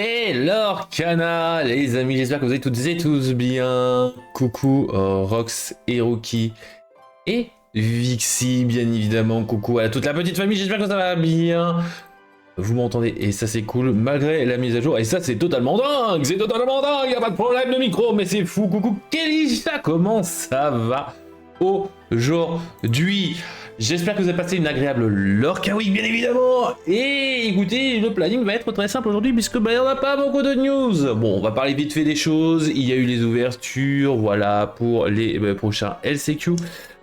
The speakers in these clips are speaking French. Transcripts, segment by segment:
Et Lorcana, les amis, j'espère que vous allez toutes et tous bien. Coucou Rox et Rookie et Vixie, bien évidemment. Coucou à toute la petite famille, j'espère que ça va bien. Vous m'entendez et ça c'est cool malgré la mise à jour. Et ça c'est totalement dingue, y a pas de problème de micro, mais c'est fou. Coucou Kelisha, comment ça va aujourd'hui? J'espère que vous avez passé une agréable Lorca Week, bien évidemment. Et écoutez, le planning va être très simple aujourd'hui puisque il n'y en a pas beaucoup de news. Bon, on va parler vite fait des choses. Il y a eu les ouvertures, voilà, pour les prochains LCQ.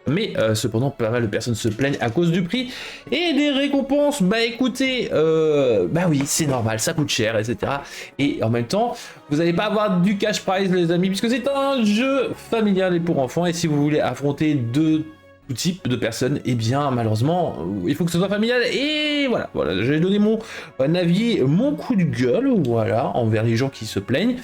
Mais cependant, pas mal de personnes se plaignent à cause du prix et des récompenses. Bah écoutez, bah oui, c'est normal, ça coûte cher, etc. Et en même temps, vous n'allez pas avoir du cash prize, les amis, puisque c'est un jeu familial et pour enfants. Et si vous voulez affronter deux type de personnes, et bien malheureusement il faut que ce soit familial. Et voilà, j'ai donné mon avis, mon coup de gueule, voilà, envers les gens qui se plaignent.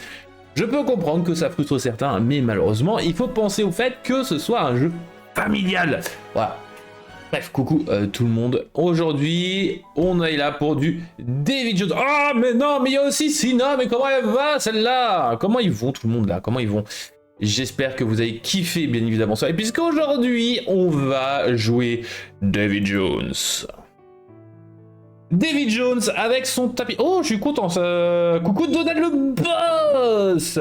Je peux comprendre que ça frustre certains, mais malheureusement il faut penser au fait que ce soit un jeu familial. Voilà. Bref, coucou tout le monde. Aujourd'hui, on est là pour du David Jones. Ah, mais non, mais il y a aussi Sina. Mais comment elle va, celle-là? Comment ils vont, tout le monde, là? Comment ils vont? J'espère que vous avez kiffé, bien évidemment, ça. Et puisqu'aujourd'hui, on va jouer David Jones. David Jones avec son tapis. Oh, je suis content, ça. Coucou Donald le boss.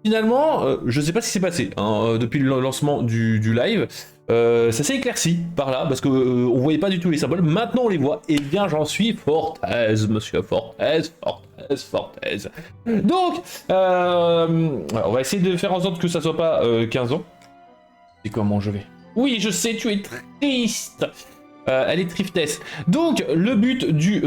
Finalement, je sais pas ce qui s'est passé hein, depuis le lancement du live. Ça s'est éclairci par là parce que on voyait pas du tout les symboles. Maintenant on les voit. Et bien j'en suis Fortez, monsieur Fortez. Donc, on va essayer de faire en sorte que ça soit pas 15 ans. Et comment je vais? Oui, je sais, tu es triste. Elle est triftesse. Donc, le but du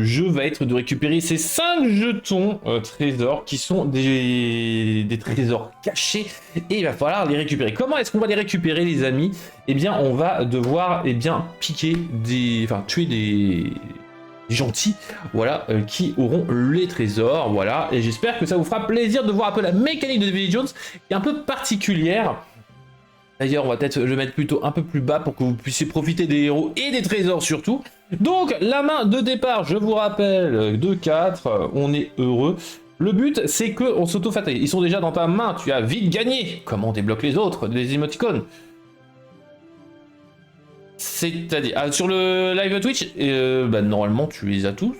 jeu va être de récupérer ces 5 jetons trésors qui sont des trésors cachés et il va falloir les récupérer. Comment est-ce qu'on va les récupérer, les amis? Eh bien, on va devoir piquer tuer des gentils, voilà, qui auront les trésors, voilà. Et j'espère que ça vous fera plaisir de voir un peu la mécanique de David Jones qui est un peu particulière. D'ailleurs, on va peut-être le mettre plutôt un peu plus bas pour que vous puissiez profiter des héros et des trésors surtout. Donc, la main de départ, je vous rappelle, de 4, on est heureux. Le but, c'est qu'on s'auto-fatalise. Ils sont déjà dans ta main, tu as vite gagné. Comment on débloque les autres, les émoticônes? C'est-à-dire, sur le live Twitch, normalement, tu les as tous.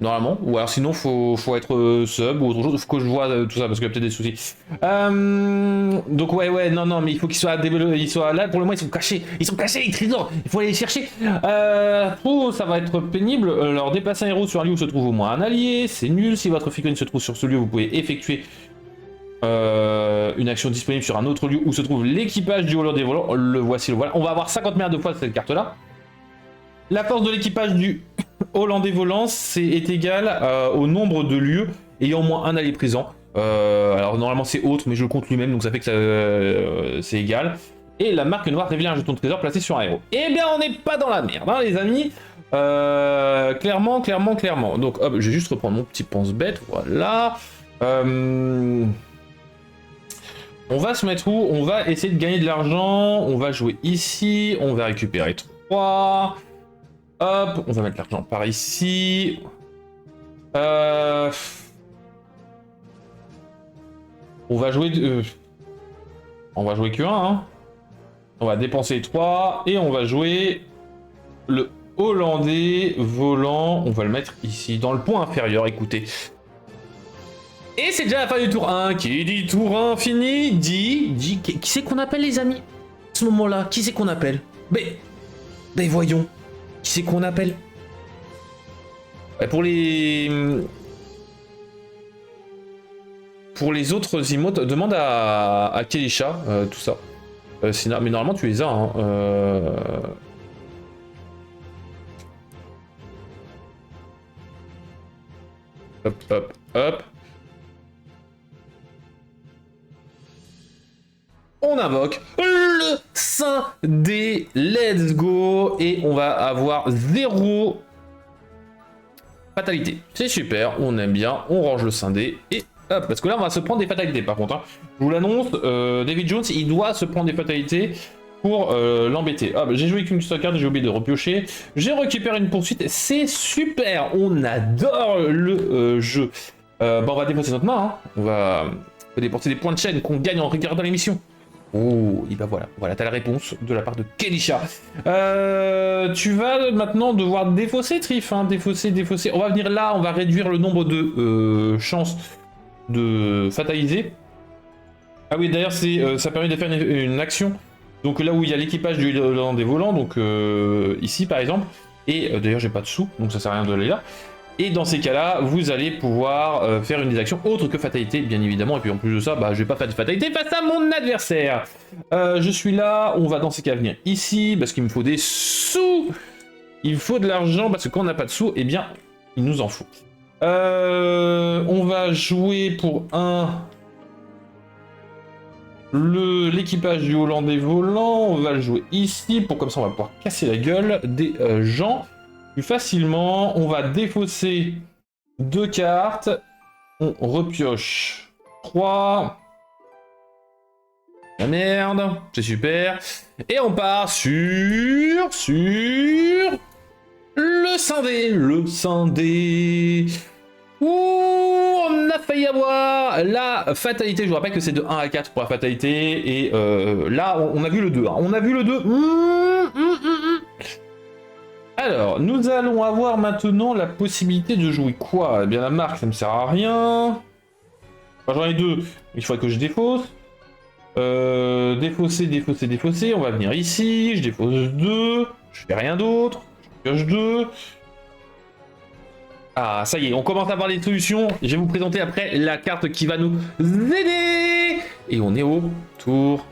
Normalement, ou alors sinon faut être sub ou autre chose, faut que je vois tout ça parce qu'il y a peut-être des soucis. Donc ouais, non, mais il faut qu'ils soient là, pour le moment ils sont cachés les trésors, il faut aller les chercher. Ça va être pénible. Alors déplacer un héros sur un lieu où se trouve au moins un allié, c'est nul. Si votre figurine se trouve sur ce lieu, vous pouvez effectuer une action disponible sur un autre lieu où se trouve l'équipage du Hollandais volant. Le voici, le voilà. On va avoir 50 milliards de fois cette carte là. La force de l'équipage du Hollandais volant est égal au nombre de lieux ayant au moins un allié présent. Alors normalement c'est autre, mais je le compte lui-même, donc ça fait que c'est égal. Et la marque noire révèle un jeton de trésor placé sur un héros. Eh bien on n'est pas dans la merde, hein, les amis. Clairement. Donc hop, je vais juste reprendre mon petit pense-bête, voilà. On va se mettre où? On va essayer de gagner de l'argent. On va jouer ici, on va récupérer 3. Hop, on va mettre l'argent par ici. On va jouer que 1, hein. On va dépenser 3 et on va jouer le Hollandais volant. On va le mettre ici, dans le point inférieur, écoutez. Et c'est déjà la fin du tour 1. Qui dit tour 1 fini, dit... Qui c'est qu'on appelle, les amis? À ce moment-là, qui c'est qu'on appelle? Mais voyons. Qui c'est qu'on appelle? Pour les autres emotes, demande à Kelisha tout ça. Sinon, mais normalement tu les as. Hein, Hop. On invoque le Saint des Let's Go et on va avoir 0 fatalité. C'est super, on aime bien, on range le Saint des et hop, parce que là on va se prendre des fatalités par contre. Hein. Je vous l'annonce, David Jones il doit se prendre des fatalités pour l'embêter. Ah, bah, j'ai joué avec une carte, j'ai oublié de repiocher. J'ai récupéré une poursuite, c'est super, on adore le jeu. Bon, on va déposer notre main, hein. On va dépenser des points de chaîne qu'on gagne en regardant l'émission. Oh, et bah voilà, t'as la réponse de la part de Kelisha. Tu vas maintenant devoir défausser, Trif, hein, défausser. On va venir là, on va réduire le nombre de chances de fataliser. Ah oui, d'ailleurs, ça permet de faire une action. Donc là où il y a l'équipage du Hollande des volants, donc ici par exemple. Et d'ailleurs, j'ai pas de sous, donc ça sert à rien de aller là. Et dans ces cas-là, vous allez pouvoir faire une des actions autres que fatalité, bien évidemment. Et puis en plus de ça, bah, je vais pas faire de fatalité face à mon adversaire. Je suis là, on va dans ces cas venir ici, parce qu'il me faut des sous. Il faut de l'argent, parce que quand on n'a pas de sous, eh bien, il nous en faut. On va jouer pour l'équipage du Hollandais volant. On va le jouer ici, pour comme ça on va pouvoir casser la gueule des gens plus facilement. On va défausser 2 cartes. On repioche 3. La merde, c'est super. Et on part sur le scindé. Ouh, on a failli avoir la fatalité. Je vous rappelle que c'est de 1 à 4 pour la fatalité. Et là, on a vu le 2. Hein. On a vu le 2. Alors, nous allons avoir maintenant la possibilité de jouer quoi? Eh bien, la marque, ça me sert à rien. Enfin, j'en ai 2. Il faudrait que je défausse. Défausser. On va venir ici. Je défausse 2. Je fais rien d'autre. Je pioche 2. Ah, ça y est, on commence à avoir les solutions. Je vais vous présenter après la carte qui va nous aider. Et on est au tour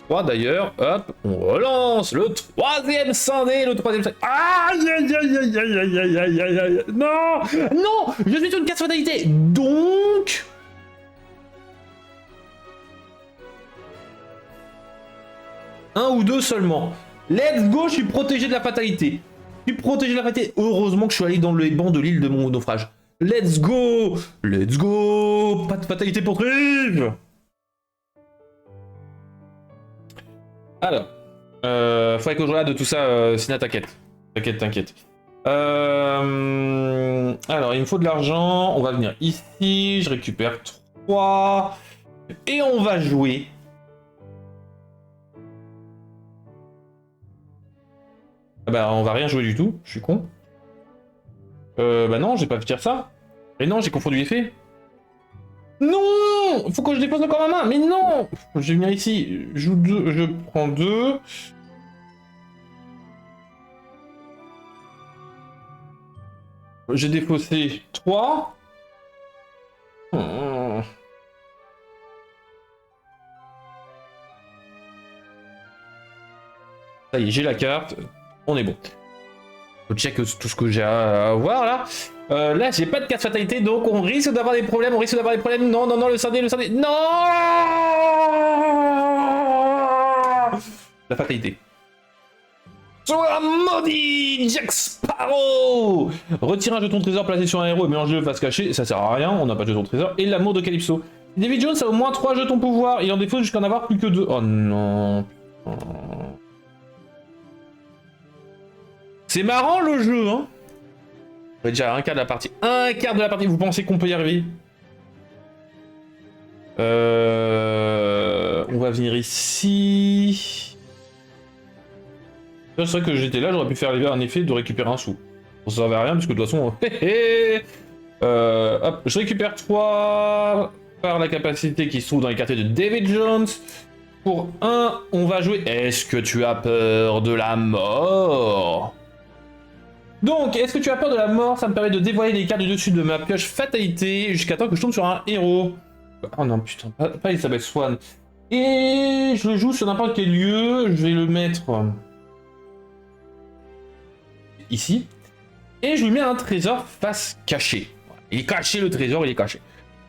3 d'ailleurs. Hop, on relance le 3e scindé. Aïe. Non, je suis sur une carte fatalité. Donc... un ou 2 seulement. Let's go, je suis protégé de la fatalité. Heureusement que je suis allé dans les bancs de l'île de mon naufrage. Let's go. Pas de fatalité pour Triv. Alors, faudrait que je regarde tout ça, Sina, t'inquiète. Alors, il me faut de l'argent. On va venir ici. Je récupère 3. Et on va jouer. Bah on va rien jouer du tout, je suis con. Bah non, j'ai pas pu dire ça. Et non, j'ai confondu les faits. Non, faut que je dépose encore ma main, mais non. Je vais venir ici, je prends 2. J'ai défaussé 3. Ça y est, j'ai la carte. On est bon. Je check tout ce que j'ai à voir là. Là, j'ai pas de carte fatalité, donc on risque d'avoir des problèmes. Non, le scindé. Non. La fatalité. Sois maudit, Jack Sparrow. Retire un jeton de trésor placé sur un héros et mélange-le face cachée. Ça sert à rien, on n'a pas de jeton de trésor. Et l'amour de Calypso. David Jones a au moins 3 jetons pouvoir. Il en défaut jusqu'à en avoir plus que 2. Oh non. C'est marrant le jeu, hein. On a déjà un quart de la partie. Vous pensez qu'on peut y arriver? On va venir ici. C'est vrai que j'étais là, j'aurais pu faire un effet de récupérer un sou. Ça servait à rien, parce que de toute façon... hop, je récupère 3 par la capacité qui se trouve dans les quartiers de David Jones. Pour 1, on va jouer... Est-ce que tu as peur de la mort? Donc, est-ce que tu as peur de la mort? Ça me permet de dévoiler les cartes du dessus de ma pioche fatalité jusqu'à temps que je tombe sur un héros. Oh non, putain, pas Elizabeth Swan. Et je le joue sur n'importe quel lieu. Je vais le mettre ici. Et je lui mets un trésor face cachée. Il est caché, le trésor, il est caché.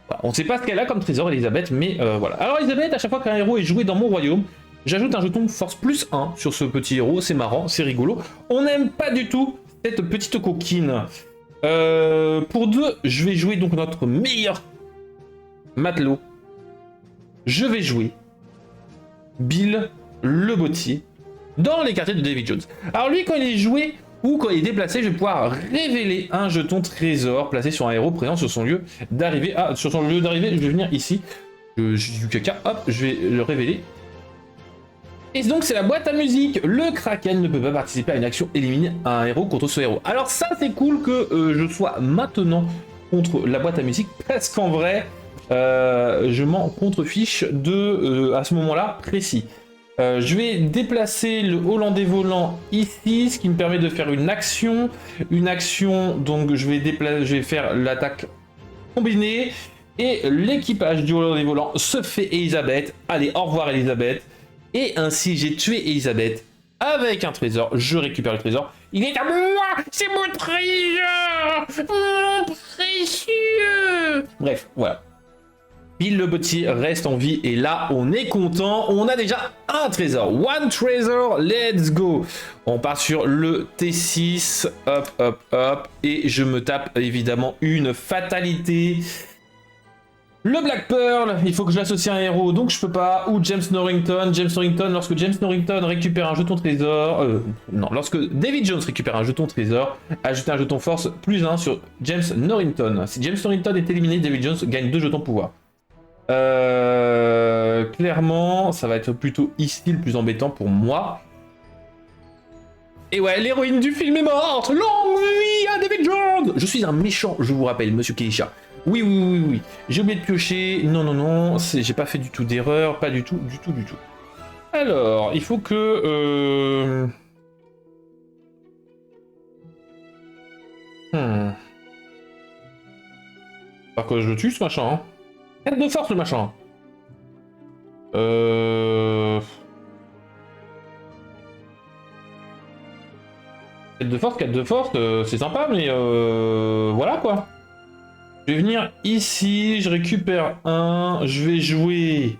Voilà. On ne sait pas ce qu'elle a comme trésor, Elisabeth, mais voilà. Alors, Elisabeth, à chaque fois qu'un héros est joué dans mon royaume, j'ajoute un jeton force plus 1 sur ce petit héros. C'est marrant, c'est rigolo. On n'aime pas du tout cette petite coquine. Pour 2, je vais jouer donc notre meilleur matelot. Je vais jouer Bill le bottier. dans les quartiers de David Jones. Alors lui, quand il est joué ou quand il est déplacé, je vais pouvoir révéler un jeton trésor placé sur un héros présent sur son lieu d'arrivée. Ah, sur son lieu d'arrivée, je vais venir ici. J'ai du caca, hop, je vais le révéler. Et donc c'est la boîte à musique. Le Kraken ne peut pas participer à une action éliminer un héros contre ce héros. Alors ça c'est cool que je sois maintenant contre la boîte à musique parce qu'en vrai je m'en contrefiche de à ce moment-là précis. Je vais déplacer le Hollandais volant ici, ce qui me permet de faire une action. Une action, donc je vais faire l'attaque combinée. Et l'équipage du Hollandais volant se fait Elisabeth. Allez, au revoir Elisabeth. Et ainsi, j'ai tué Elisabeth avec un trésor. Je récupère le trésor. Il est à moi. C'est mon trésor. Mon précieux. Bref, voilà. Bill le Bottier reste en vie. Et là, on est content. On a déjà un trésor. One treasure. Let's go. On part sur le T6. Hop, hop, hop. Et je me tape évidemment une fatalité. Le Black Pearl, il faut que je l'associe à un héros, donc je peux pas. Ou James Norrington. James Norrington, lorsque James Norrington récupère un jeton trésor... non, lorsque David Jones récupère un jeton trésor, ajoutez un jeton force +1 sur James Norrington. Si James Norrington est éliminé, David Jones gagne 2 jetons pouvoir. Clairement, ça va être plutôt ici le plus embêtant pour moi. Et ouais, l'héroïne du film est morte. Longue vie à David Jones. Je suis un méchant, je vous rappelle, monsieur Keisha. Oui, oui, oui, oui. J'ai oublié de piocher. Non, non, non. J'ai pas fait du tout d'erreur. Pas du tout, du tout, du tout. Alors, il faut que... Pas que je le tue, ce machin. Hein. 4 de force, le machin. 4 de force, c'est sympa, mais voilà, quoi. Je vais venir ici, je récupère un, je vais jouer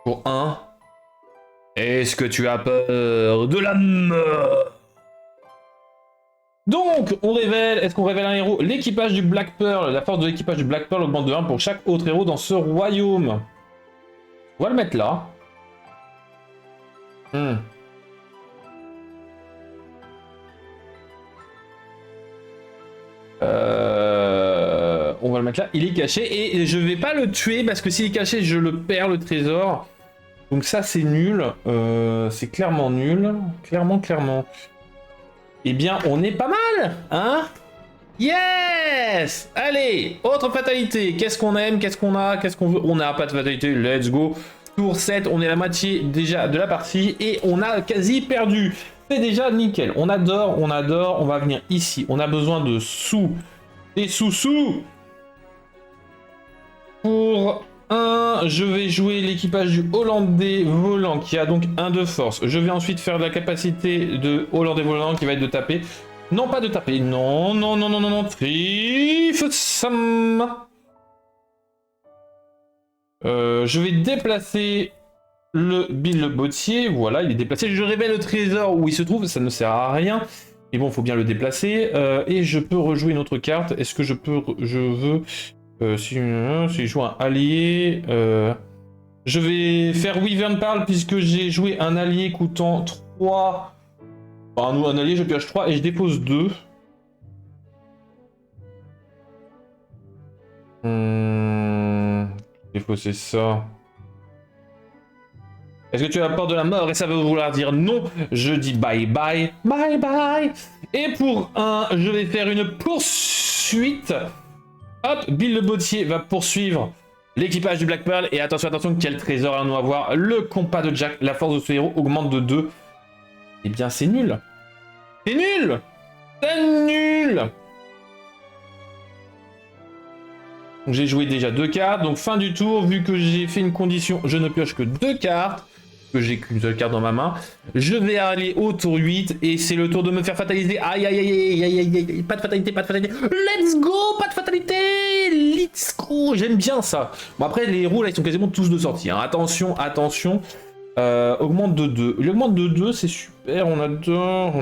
pour un. Est-ce que tu as peur de la mort? Donc, on révèle, est-ce qu'on révèle un héros? L'équipage du Black Pearl, la force de l'équipage du Black Pearl augmente de 1 pour chaque autre héros dans ce royaume. On va le mettre là. On va le mettre là, il est caché et je vais pas le tuer parce que s'il est caché, je le perds le trésor. Donc ça c'est nul, c'est clairement nul, clairement. Eh bien on est pas mal, hein? Yes! Allez, autre fatalité, qu'est-ce qu'on aime, qu'est-ce qu'on a, qu'est-ce qu'on veut? On n'a pas de fatalité, let's go. Tour 7, on est à la moitié déjà de la partie et on a quasi perdu. C'est déjà nickel, on adore, on va venir ici, on a besoin de sous. Des sous-sous! Pour 1, je vais jouer l'équipage du Hollandais volant qui a donc 1 de force. Je vais ensuite faire de la capacité de Hollandais volant qui va être de taper. Non, pas de taper. Non. Sam. Je vais déplacer le Bill le Bottier. Voilà, il est déplacé. Je révèle le trésor où il se trouve. Ça ne sert à rien. Mais bon, il faut bien le déplacer. Et je peux rejouer une autre carte. Est-ce que je veux... si je joue un allié, je vais faire Wyvern Pearl puisque j'ai joué un allié coûtant 3. Enfin, un allié, je pioche 3 et je dépose 2. Déposer ça. Est-ce que tu as peur de la mort et ça veut vouloir dire non? Je dis bye bye, bye bye. Et pour 1, je vais faire une poursuite. Hop, Bill le Bottier va poursuivre l'équipage du Black Pearl. Et attention, quel trésor allons-nous avoir? Le compas de Jack, la force de ce héros augmente de 2. Eh bien, c'est nul. C'est nul. C'est nul. J'ai joué déjà 2 cartes. Donc, fin du tour, vu que j'ai fait une condition, je ne pioche que 2 cartes. Que j'ai qu'une seule carte dans ma main. Je vais aller au tour 8 et c'est le tour de me faire fataliser. Aïe aïe aïe aïe aïe aïe, pas de fatalité, pas de fatalité. Let's go, pas de fatalité. Let's go, j'aime bien ça. Bon après les héros là ils sont quasiment tous de sortie. Hein. Attention. Augmente de 2. Il augmente de 2, c'est super, on adore.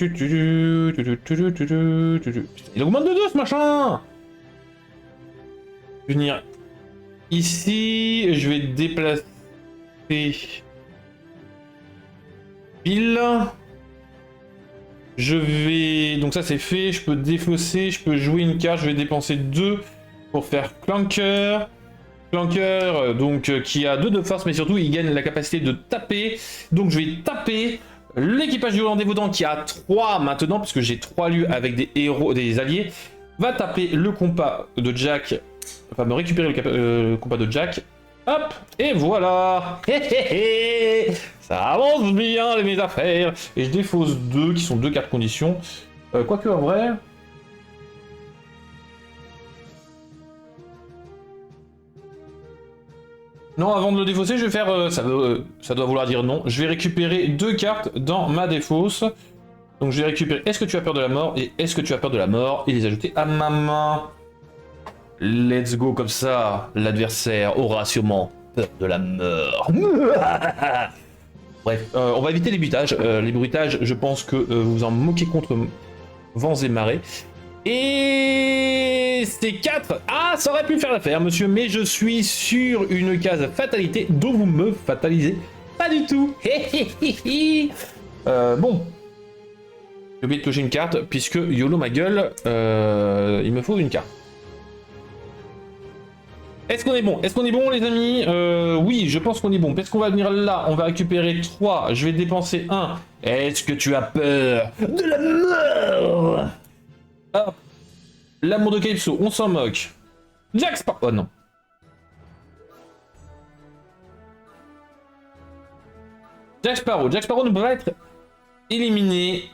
Il augmente de 2 ce machin. Je vais venir ici, je vais déplacer pile. Je vais... Donc ça c'est fait, je peux défausser, je peux jouer une carte, je vais dépenser 2 pour faire Clanker. Clanker, donc, qui a 2 de force, mais surtout il gagne la capacité de taper. Donc je vais taper l'équipage du Hollandais Vaudan qui a 3 maintenant, puisque j'ai 3 lieux avec des héros, des alliés, va taper le compas de Jack, enfin me récupérer le compas de Jack. Hop, et voilà. Ça avance bien mes affaires. Et je défausse 2 qui sont 2 cartes conditions. Quoique en vrai... Non, avant de le défausser, je vais faire... ça doit vouloir dire non. Je vais récupérer 2 cartes dans ma défausse. Donc je vais récupérer Est-ce que tu as peur de la mort et Est-ce que tu as peur de la mort et les ajouter à ma main. Let's go, comme ça, l'adversaire aura sûrement peur de la mort. Bref, on va éviter les bruitages. Les bruitages, je pense que vous en moquez contre vents et marées. Et c'est 4. Ah, ça aurait pu faire l'affaire, monsieur, mais je suis sur une case fatalité dont vous me fatalisez pas du tout. Bon. J'ai oublié de toucher une carte, puisque YOLO ma gueule, il me faut une carte. Est-ce qu'on est bon? Est-ce qu'on est bon, les amis? Oui, je pense qu'on est bon. Parce qu'on va venir là, on va récupérer 3. Je vais dépenser 1. Est-ce que tu as peur de la mort? Hop. L'amour de Calypso, on s'en moque. Jack Sparrow. Oh non. Jack Sparrow. Jack Sparrow ne peut pas être éliminé.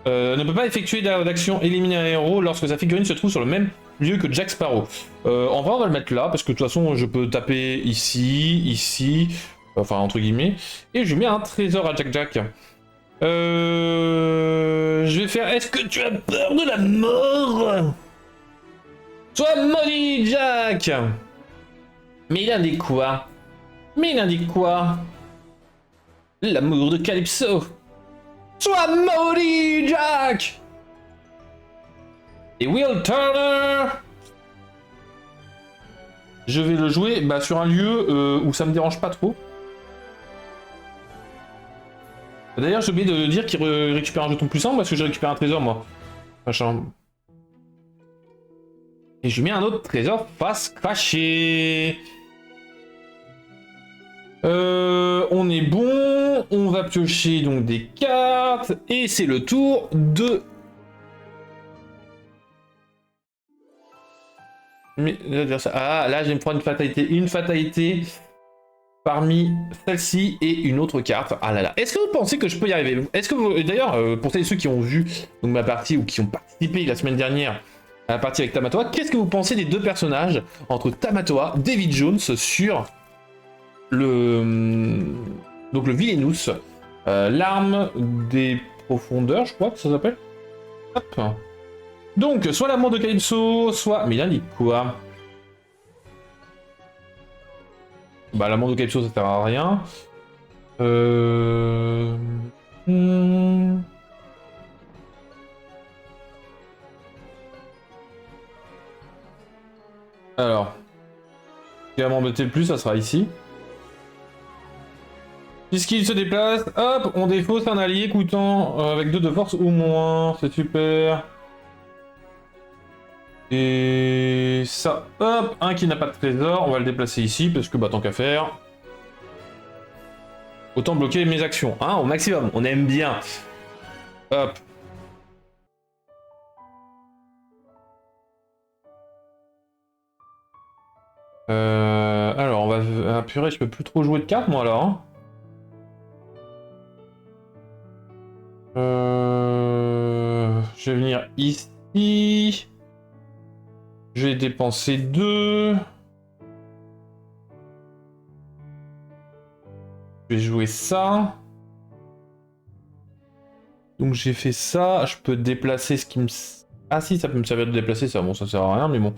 Ne peut pas effectuer d'action éliminer un héros lorsque sa figurine se trouve sur le même lieu que Jack Sparrow. En vrai, on va le mettre là, parce que de toute façon, je peux taper ici, ici, enfin, entre guillemets, et je mets un trésor à Jack. Je vais faire... Est-ce que tu as peur de la mort? Sois maudit, Jack! Mais il indique quoi? Mais il indique quoi? L'amour de Calypso. Sois maudit, Jack! Et Will Turner, je vais le jouer sur un lieu où ça me dérange pas trop. D'ailleurs, j'ai oublié de dire qu'il récupère un jeton puissant parce que j'ai récupéré un trésor, moi. Machin. Et je mets un autre trésor face cachée. On est bon. On va piocher donc des cartes. Et c'est le tour de... Mais, ah, là, je vais me prendre une fatalité. Une fatalité parmi celle-ci et une autre carte. Ah là là. Est-ce que vous pensez que je peux y arriver? Est-ce que vous... D'ailleurs, pour ceux qui ont vu donc, ma partie ou qui ont participé la semaine dernière à la partie avec Tamatoa, qu'est-ce que vous pensez des deux personnages entre Tamatoa, David Jones sur le... Donc le Villainous, l'arme des profondeurs, je crois que ça s'appelle. Hop. Donc, soit l'amour de Calypso, soit... Mais il indique quoi? Bah, l'amour de Calypso, ça sert à rien. Alors... Ce qui va m'embêter le plus, ça sera ici. Puisqu'il se déplace, hop, on défausse un allié coûtant avec 2 de force ou moins. C'est super. Et ça, hop, un qui n'a pas de trésor, on va le déplacer ici, parce que bah tant qu'à faire. Autant bloquer mes actions, hein, au maximum, on aime bien. Hop. Alors, on va... Ah purée, je peux plus trop jouer de cartes, moi, alors. Hein. Je vais venir ici. Je vais dépenser 2. Je vais jouer ça. Donc j'ai fait ça. Je peux déplacer ce qui me... Ah si, ça peut me servir de déplacer ça. Bon, ça sert à rien, mais bon.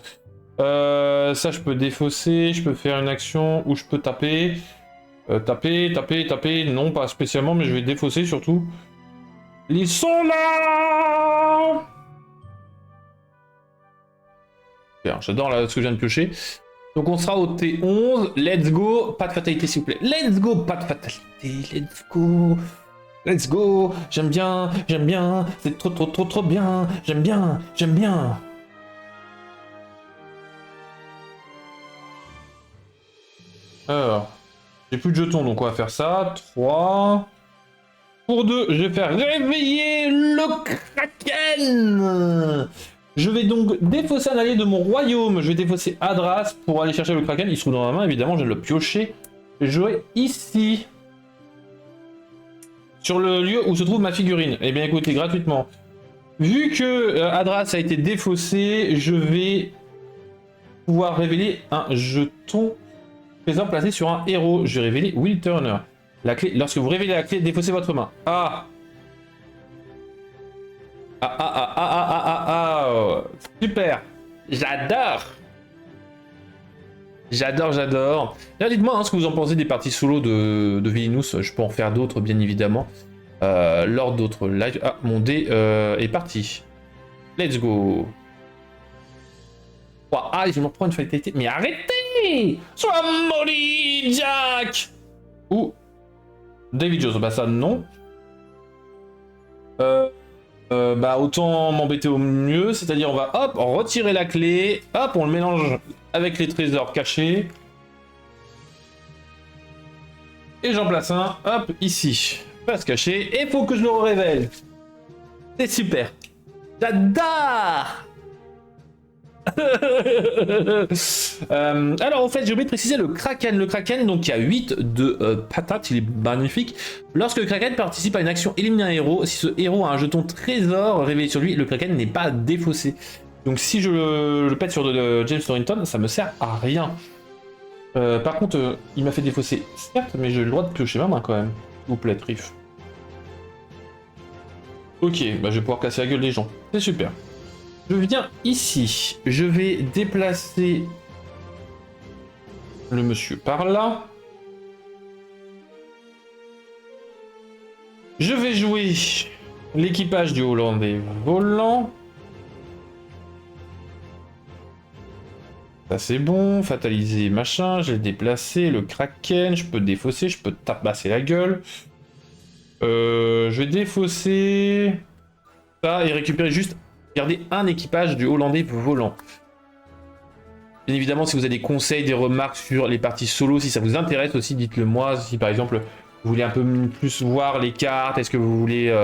Ça, je peux défausser. Je peux faire une action où je peux taper. Taper. Non, pas spécialement, mais je vais défausser surtout. Ils sont là. Super, j'adore ce que je viens de piocher. Donc on sera au T11. Let's go. Pas de fatalité, s'il vous plaît. Let's go. Pas de fatalité. Let's go. Let's go. J'aime bien. J'aime bien. C'est trop, trop, trop, trop bien. J'aime bien. J'aime bien. Alors, j'ai plus de jetons, donc on va faire ça. 3. Pour 2, je vais faire réveiller le Kraken. Je vais donc défausser un allié de mon royaume. Je vais défausser Adras pour aller chercher le Kraken. Il se trouve dans ma main, évidemment, je vais le piocher. Je vais jouer ici. Sur le lieu où se trouve ma figurine. Eh bien écoutez, gratuitement. Vu que Adras a été défaussé, je vais pouvoir révéler un jeton présent placé sur un héros. Je vais révéler Will Turner. La clé, lorsque vous révélez la clé, défaussez votre main. Ah. Super. J'adore. J'adore. Dites-moi hein, ce que vous en pensez des parties solo de Vilinous. Je peux en faire d'autres, bien évidemment. Lors d'autres lives. Ah, mon dé est parti. Let's go. Oh, ah, je me reprends une fatalité. Mais arrêtez. Sois maudit, Jack. Ou David Jones. Bah ça, non. Bah autant m'embêter au mieux, c'est-à-dire on va hop retirer la clé, hop on le mélange avec les trésors cachés. Et j'en place un, hop, ici. Face cachée, et faut que je le révèle. C'est super. J'adore. Alors en fait j'ai oublié de préciser le Kraken. Le Kraken donc il y a 8 de patates, il est magnifique. Lorsque le Kraken participe à une action éliminer un héros, si ce héros a un jeton trésor révélé sur lui, le Kraken n'est pas défaussé. Donc si je le pète sur de James Torrington, ça me sert à rien. Par contre il m'a fait défausser certes, mais j'ai le droit de piocher ma main quand même. S'il vous plaît Trif. Ok, bah je vais pouvoir casser la gueule des gens. C'est super. Je viens ici, je vais déplacer le monsieur par là. Je vais jouer l'équipage du Hollandais volant. Ça c'est bon, fataliser machin, je l'ai déplacé, le Kraken, je peux défausser, je peux tabasser la gueule. Je vais défausser ça et récupérer juste... Gardez un équipage du Hollandais volant. Bien évidemment, si vous avez des conseils, des remarques sur les parties solo, si ça vous intéresse aussi, dites-le moi. Si par exemple, vous voulez un peu plus voir les cartes, est-ce que vous voulez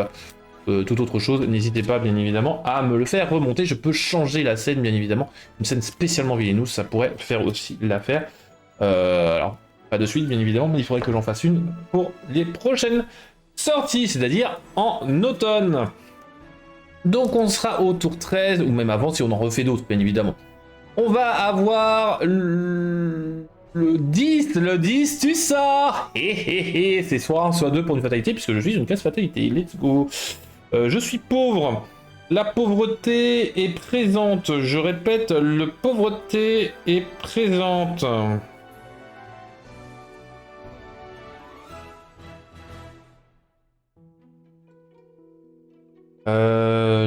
toute autre chose, n'hésitez pas bien évidemment à me le faire remonter. Je peux changer la scène, bien évidemment. Une scène spécialement Vilinous, ça pourrait faire aussi l'affaire. Alors, pas de suite, bien évidemment, mais il faudrait que j'en fasse une pour les prochaines sorties, c'est-à-dire en automne. Donc on sera au tour 13, ou même avant si on en refait d'autres, bien évidemment. On va avoir le 10, tu sors. C'est soit 1, soit 2 pour une fatalité, puisque je suis une classe fatalité. Let's go. Je suis pauvre. La pauvreté est présente. Je répète, la pauvreté est présente.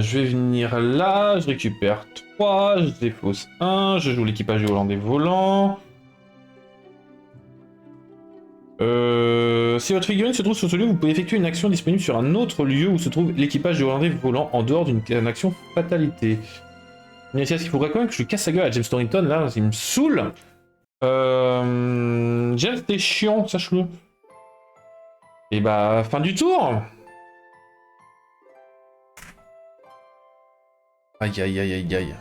Je vais venir là, je récupère 3, je défausse 1, je joue l'équipage du Hollandais volant. Si votre figurine se trouve sur ce lieu, vous pouvez effectuer une action disponible sur un autre lieu où se trouve l'équipage du Hollandais volant en dehors d'une action fatalité. Mais est-ce qu'il faudrait quand même que je casse la gueule à James Torrington, là, il me saoule. James, t'es chiant, sache-le. Et bah, fin du tour. Aïe aïe aïe aïe aïe.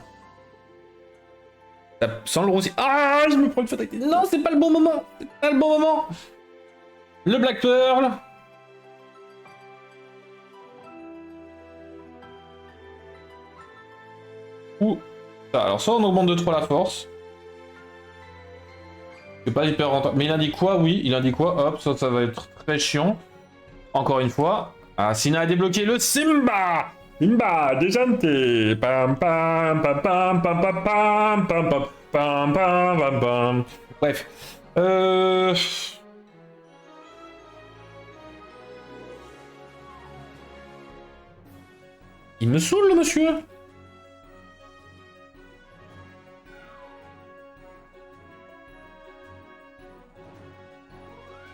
Sans le rossi. Ah, je me prends une fatalité. Non, c'est pas le bon moment. C'est pas le bon moment. Le Black Pearl. Ouh. Alors, soit on augmente de 3 la force. C'est pas hyper rentable. Mais il indique quoi? Oui, il indique quoi? Hop, ça va être très chiant. Encore une fois. Ah, Sina a débloqué le Simba. Simba, déjanté. Pam pam pam pam pam pam pam pam pam pam pam pam pam. Bref. Il me saoule, le monsieur.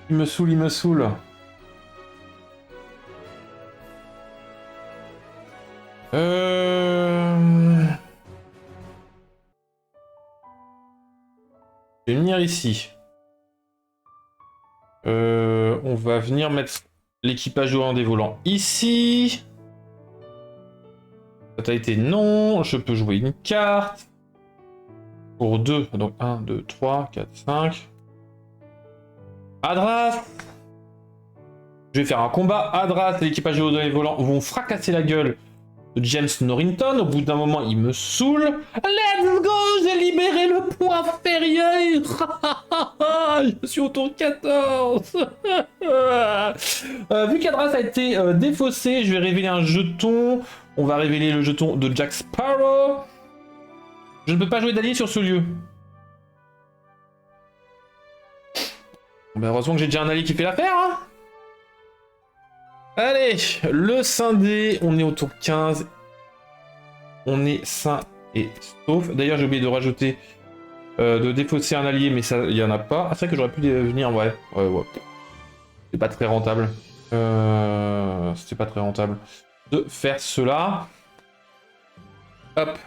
Il me saoule, il me saoule. Je vais venir ici. On va venir mettre l'équipage au des volants ici. Fatalité, non. Je peux jouer une carte. Pour 2. Donc 1, 2, 3, 4, 5. Adras. Je vais faire un combat. Adras et l'équipage au des volants vont fracasser la gueule de James Norrington. Au bout d'un moment, il me saoule. Let's go, j'ai libéré le point inférieur. Je suis au tour 14. Vu qu'Adras a été défaussé, je vais révéler un jeton. On va révéler le jeton de Jack Sparrow. Je ne peux pas jouer d'allié sur ce lieu. Ben heureusement que j'ai déjà un allié qui fait l'affaire. Hein. Allez, le scindé, on est au tour 15. On est sain et sauf. D'ailleurs, j'ai oublié de rajouter, de défausser un allié, mais ça, il n'y en a pas. Ah, c'est vrai que j'aurais pu venir, ouais. C'est pas très rentable. C'était pas très rentable de faire cela. Hop.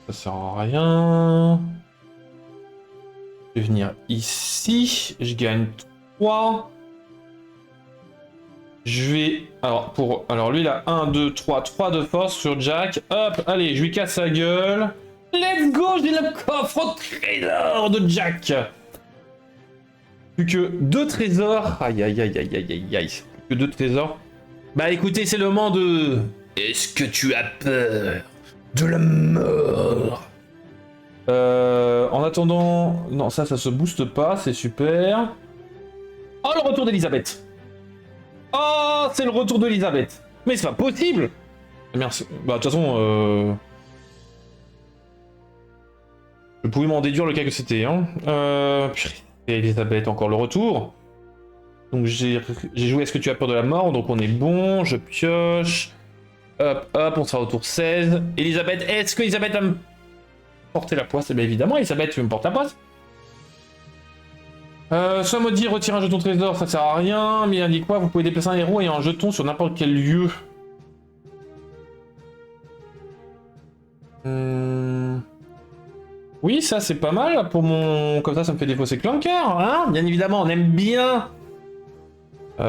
Ça sert à rien. Je vais venir ici. Je gagne 3. Je vais... Alors lui, il a 1, 2, 3. 3 de force sur Jack. Hop, allez, je lui casse sa gueule. Let's go, j'ai le coffre au trésor de Jack. Plus que 2 trésors. Aïe, aïe, aïe, aïe, aïe, aïe, aïe. Plus que 2 trésors. Bah écoutez, c'est le moment de... Est-ce que tu as peur de la mort? En attendant... Non, ça se booste pas, c'est super. Oh, le retour d'Elisabeth. Oh, c'est le retour d'Elisabeth. Mais c'est pas possible. Merci. Bah, de toute façon... Je pouvais m'en déduire le cas que c'était. Hein. Elisabeth, encore le retour. Donc j'ai joué Est-ce que tu as peur de la mort? Donc on est bon, je pioche. Hop, hop, on sera au tour 16. Elisabeth, est-ce que Elisabeth va me porter la poisse? Eh bien évidemment, Elisabeth, tu me portes la poisse. Soit maudit, retire un jeton trésor, ça sert à rien. Mais il indique quoi? Vous pouvez déplacer un héros et un jeton sur n'importe quel lieu. Oui, ça c'est pas mal pour mon... Comme ça me fait défausser Clanker, hein? Bien évidemment, on aime bien. Faut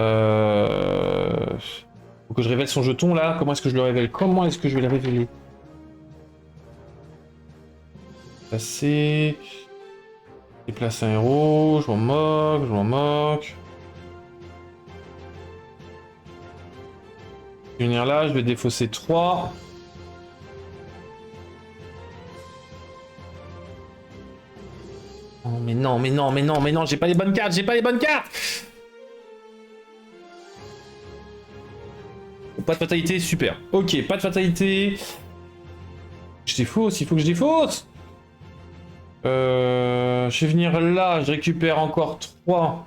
que je révèle son jeton là. Comment est-ce que je le révèle? Comment est-ce que je vais le révéler? Passer. Déplacer un héros. Je m'en moque, je m'en moque. Je vais venir là, je vais défausser 3. Oh, mais non, mais non, mais non, mais non, j'ai pas les bonnes cartes, j'ai pas les bonnes cartes! Pas de fatalité, super. Ok, pas de fatalité. Je défausse, il faut que je défausse. Je vais venir là, je récupère encore 3.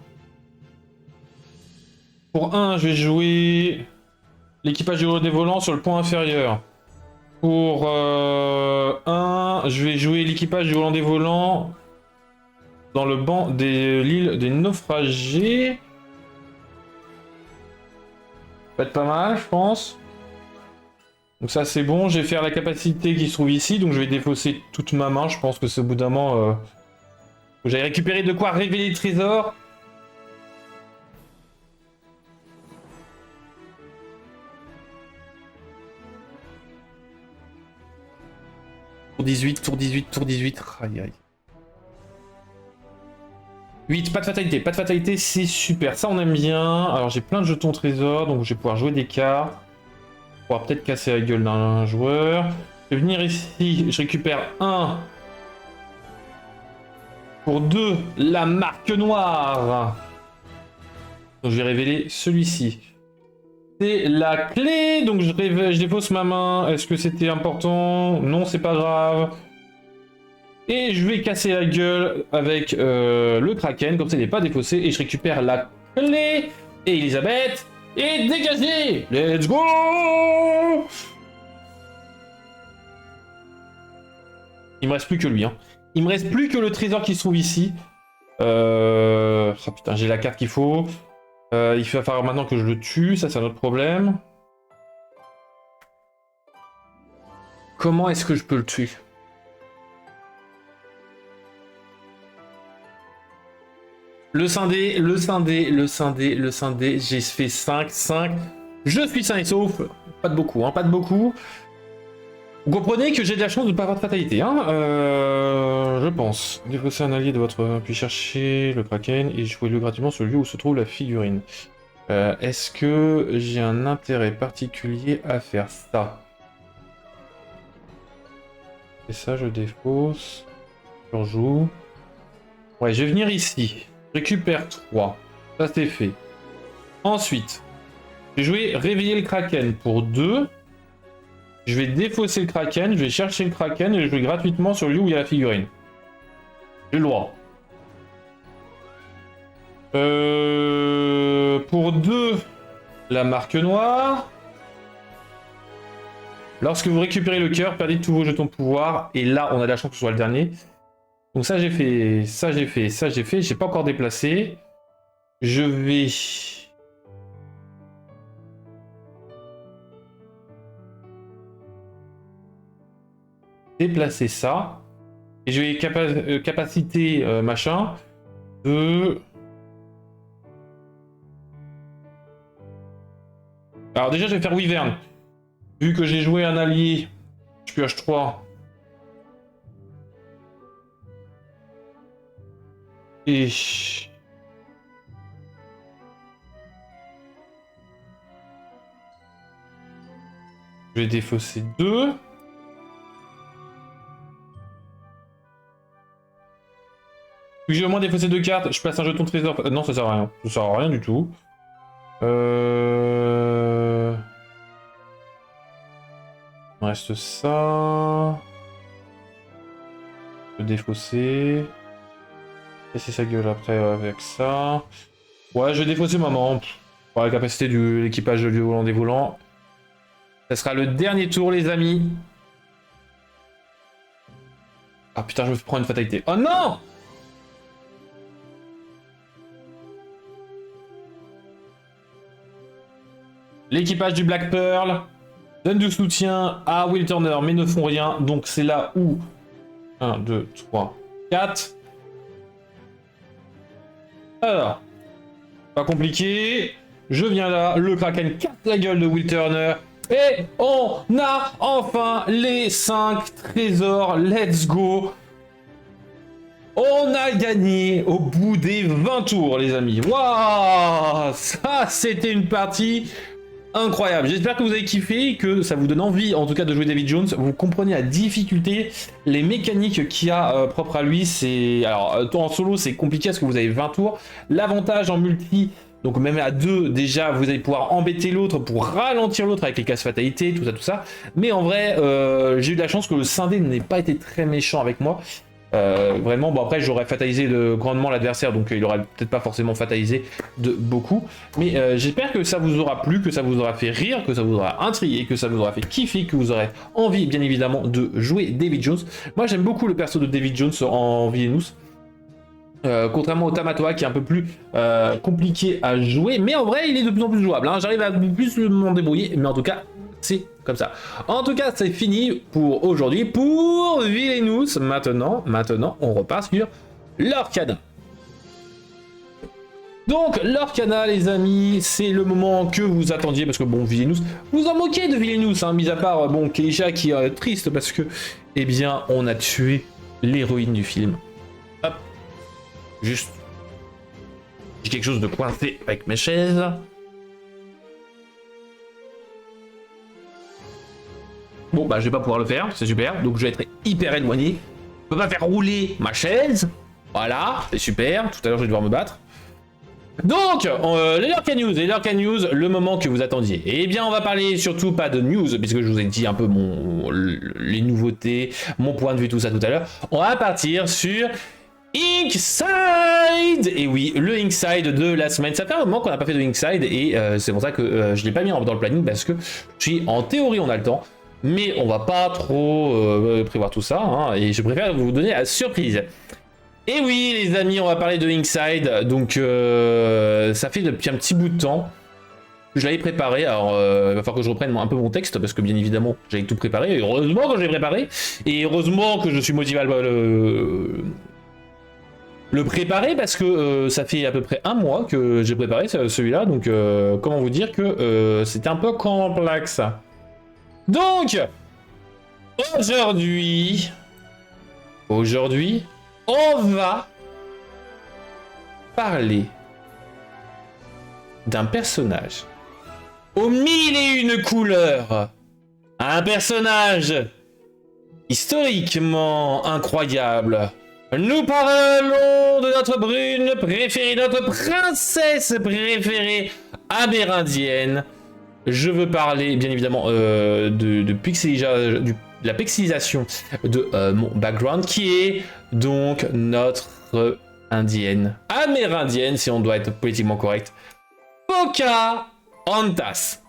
Pour 1, je vais jouer l'équipage du des volants sur le point inférieur. Pour 1, je vais jouer l'équipage du volant des volants dans le banc de l'île des naufragés. Ça va être pas mal, je pense. Donc ça c'est bon, je vais faire la capacité qui se trouve ici, donc je vais défausser toute ma main, je pense que c'est au bout d'un moment... J'avais récupéré de quoi révéler le trésor. Tour 18, tour 18, tour 18, aïe aïe. 8, pas de fatalité, c'est super, ça on aime bien. Alors j'ai plein de jetons trésors, donc je vais pouvoir jouer des cartes. On pourra peut-être casser la gueule d'un joueur. Je vais venir ici, je récupère 1. Pour 2, la marque noire. Donc je vais révéler celui-ci. C'est la clé, donc je défausse ma main. Est-ce que c'était important? Non, c'est pas grave. Et je vais casser la gueule avec le Kraken, comme ça il n'est pas défaussé. Et je récupère la clé Et Elisabeth est dégagée. Let's go. Il me reste plus que lui. Hein. Il me reste plus que le trésor qui se trouve ici. Oh putain, j'ai la carte qu'il faut. Il va falloir maintenant que je le tue. Ça, c'est un autre problème. Comment est-ce que je peux le tuer? Le scindé, le scindé, le scindé, le scindé. J'ai fait 5, 5. Je suis sain et sauf. Pas de beaucoup, hein, pas de beaucoup. Vous comprenez que j'ai de la chance de ne pas avoir de fatalité, hein, je pense. Défausser un allié de votre... Puis chercher le Kraken et jouez-le gratuitement sur le lieu où se trouve la figurine. Est-ce que j'ai un intérêt particulier à faire ça? Et ça, je défausse. Je rejoue. Ouais, je vais venir ici. Je récupère 3. Ça, c'est fait. Ensuite, je vais jouer réveiller le Kraken pour 2. Je vais défausser le Kraken, je vais chercher le Kraken et je vais gratuitement sur le lieu où il y a la figurine. J'ai le droit. Pour 2, la marque noire. Lorsque vous récupérez le cœur, perdez tous vos jetons de pouvoir. Et là, on a de la chance que ce soit le dernier. Donc ça, j'ai fait. Ça, j'ai fait. Ça, j'ai fait. J'ai pas encore déplacé. Je vais... déplacer ça. Et je vais capacité machin de... Alors déjà je vais faire Wyvern. Vu que j'ai joué un allié, je pioche 3. Et... je vais défausser 2. Puis j'ai au moins défaussé 2 cartes, je place un jeton de trésor. Non, ça sert à rien. Ça sert à rien du tout. Il me reste ça. Je vais défausser. Casser sa gueule après avec ça. Ouais, je vais défausser maman. Pour la capacité de l'équipage du volant des volants. Ça sera le dernier tour, les amis. Ah putain, je me prends une fatalité. Oh non! L'équipage du Black Pearl donne du soutien à Will Turner, mais ne font rien. Donc c'est là où... 1, 2, 3, 4. Alors, pas compliqué. Je viens là, le Kraken casse la gueule de Will Turner. Et on a enfin les 5 trésors. Let's go. On a gagné au bout des 20 tours, les amis. Waouh, ça, c'était une partie... incroyable, j'espère que vous avez kiffé, que ça vous donne envie en tout cas de jouer David Jones. Vous comprenez la difficulté, les mécaniques qu'il y a propre à lui. C'est alors en solo c'est compliqué parce que vous avez 20 tours. L'avantage en multi, donc même à 2 déjà vous allez pouvoir embêter l'autre pour ralentir l'autre avec les casse fatalités, tout ça. Mais en vrai j'ai eu de la chance que le scindé n'ait pas été très méchant avec moi. Vraiment, bon après j'aurais fatalisé grandement l'adversaire, donc il aurait peut-être pas forcément fatalisé de beaucoup, mais j'espère que ça vous aura plu, que ça vous aura fait rire, que ça vous aura intrigué, que ça vous aura fait kiffer, que vous aurez envie bien évidemment de jouer David Jones. Moi j'aime beaucoup le perso de David Jones en Villainous. Contrairement au Tamatoa qui est un peu plus compliqué à jouer, mais en vrai il est de plus en plus jouable, hein. J'arrive à plus m'en débrouiller, mais en tout cas c'est comme ça. En tout cas c'est fini pour aujourd'hui pour Villainous. Maintenant on repart sur l'Orcana. Donc l'Orcana les amis, c'est le moment que vous attendiez parce que bon Villainous, vous en moquez de Villainous, hein, mis à part bon Keisha qui est triste parce que eh bien on a tué l'héroïne du film. Hop. Juste, j'ai quelque chose de coincé avec mes chaises. Bon, bah, je vais pas pouvoir le faire, c'est super. Donc, je vais être hyper éloigné. Je peux pas faire rouler ma chaise. Voilà, c'est super. Tout à l'heure, je vais devoir me battre. Donc, les Lurk News, le moment que vous attendiez. Eh bien, on va parler surtout pas de news, puisque je vous ai dit un peu les nouveautés, mon point de vue, tout ça tout à l'heure. On va partir sur Inkside! Et oui, le Inkside de la semaine. Ça fait un moment qu'on n'a pas fait de Inkside et c'est pour ça que je ne l'ai pas mis dans le planning parce que en théorie on a le temps, mais on va pas trop prévoir tout ça hein, et je préfère vous donner la surprise. Et oui les amis, on va parler de Inkside, donc ça fait depuis un petit bout de temps. Je l'avais préparé, alors il va falloir que je reprenne un peu mon texte parce que bien évidemment j'avais tout préparé, et heureusement que j'ai préparé, et heureusement que je suis motivé à le préparer parce que ça fait à peu près un mois que j'ai préparé celui-là, donc comment vous dire que c'était un peu complexe. Donc, aujourd'hui, on va parler d'un personnage aux mille et une couleurs, un personnage historiquement incroyable. Nous parlons de notre brune préférée, notre princesse préférée amérindienne. Je veux parler, bien évidemment, de la pixelisation de mon background, qui est donc notre indienne, amérindienne, si on doit être politiquement correct, Pocahontas.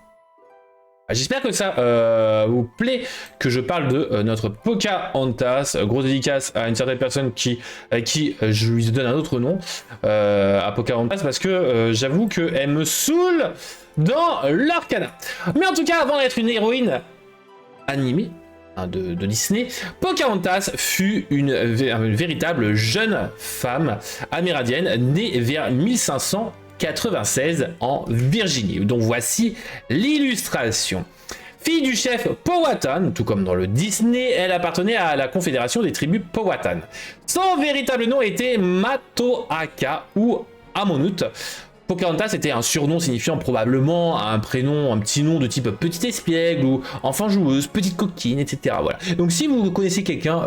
J'espère que ça vous plaît que je parle de notre Pocahontas. Grosse dédicace à une certaine personne qui je lui donne un autre nom à Pocahontas parce que j'avoue qu'elle me saoule dans l'arcana. Mais en tout cas, avant d'être une héroïne animée hein, de Disney, Pocahontas fut une véritable jeune femme amérindienne née vers 1596 en Virginie. Donc voici l'illustration. Fille du chef Powhatan, tout comme dans le Disney, elle appartenait à la confédération des tribus Powhatan. Son véritable nom était Matoaka ou Amonut. Pocahontas était un surnom signifiant probablement un prénom, un petit nom de type petite espiègle ou enfant joueuse, petite coquine, etc. Voilà. Donc si vous connaissez quelqu'un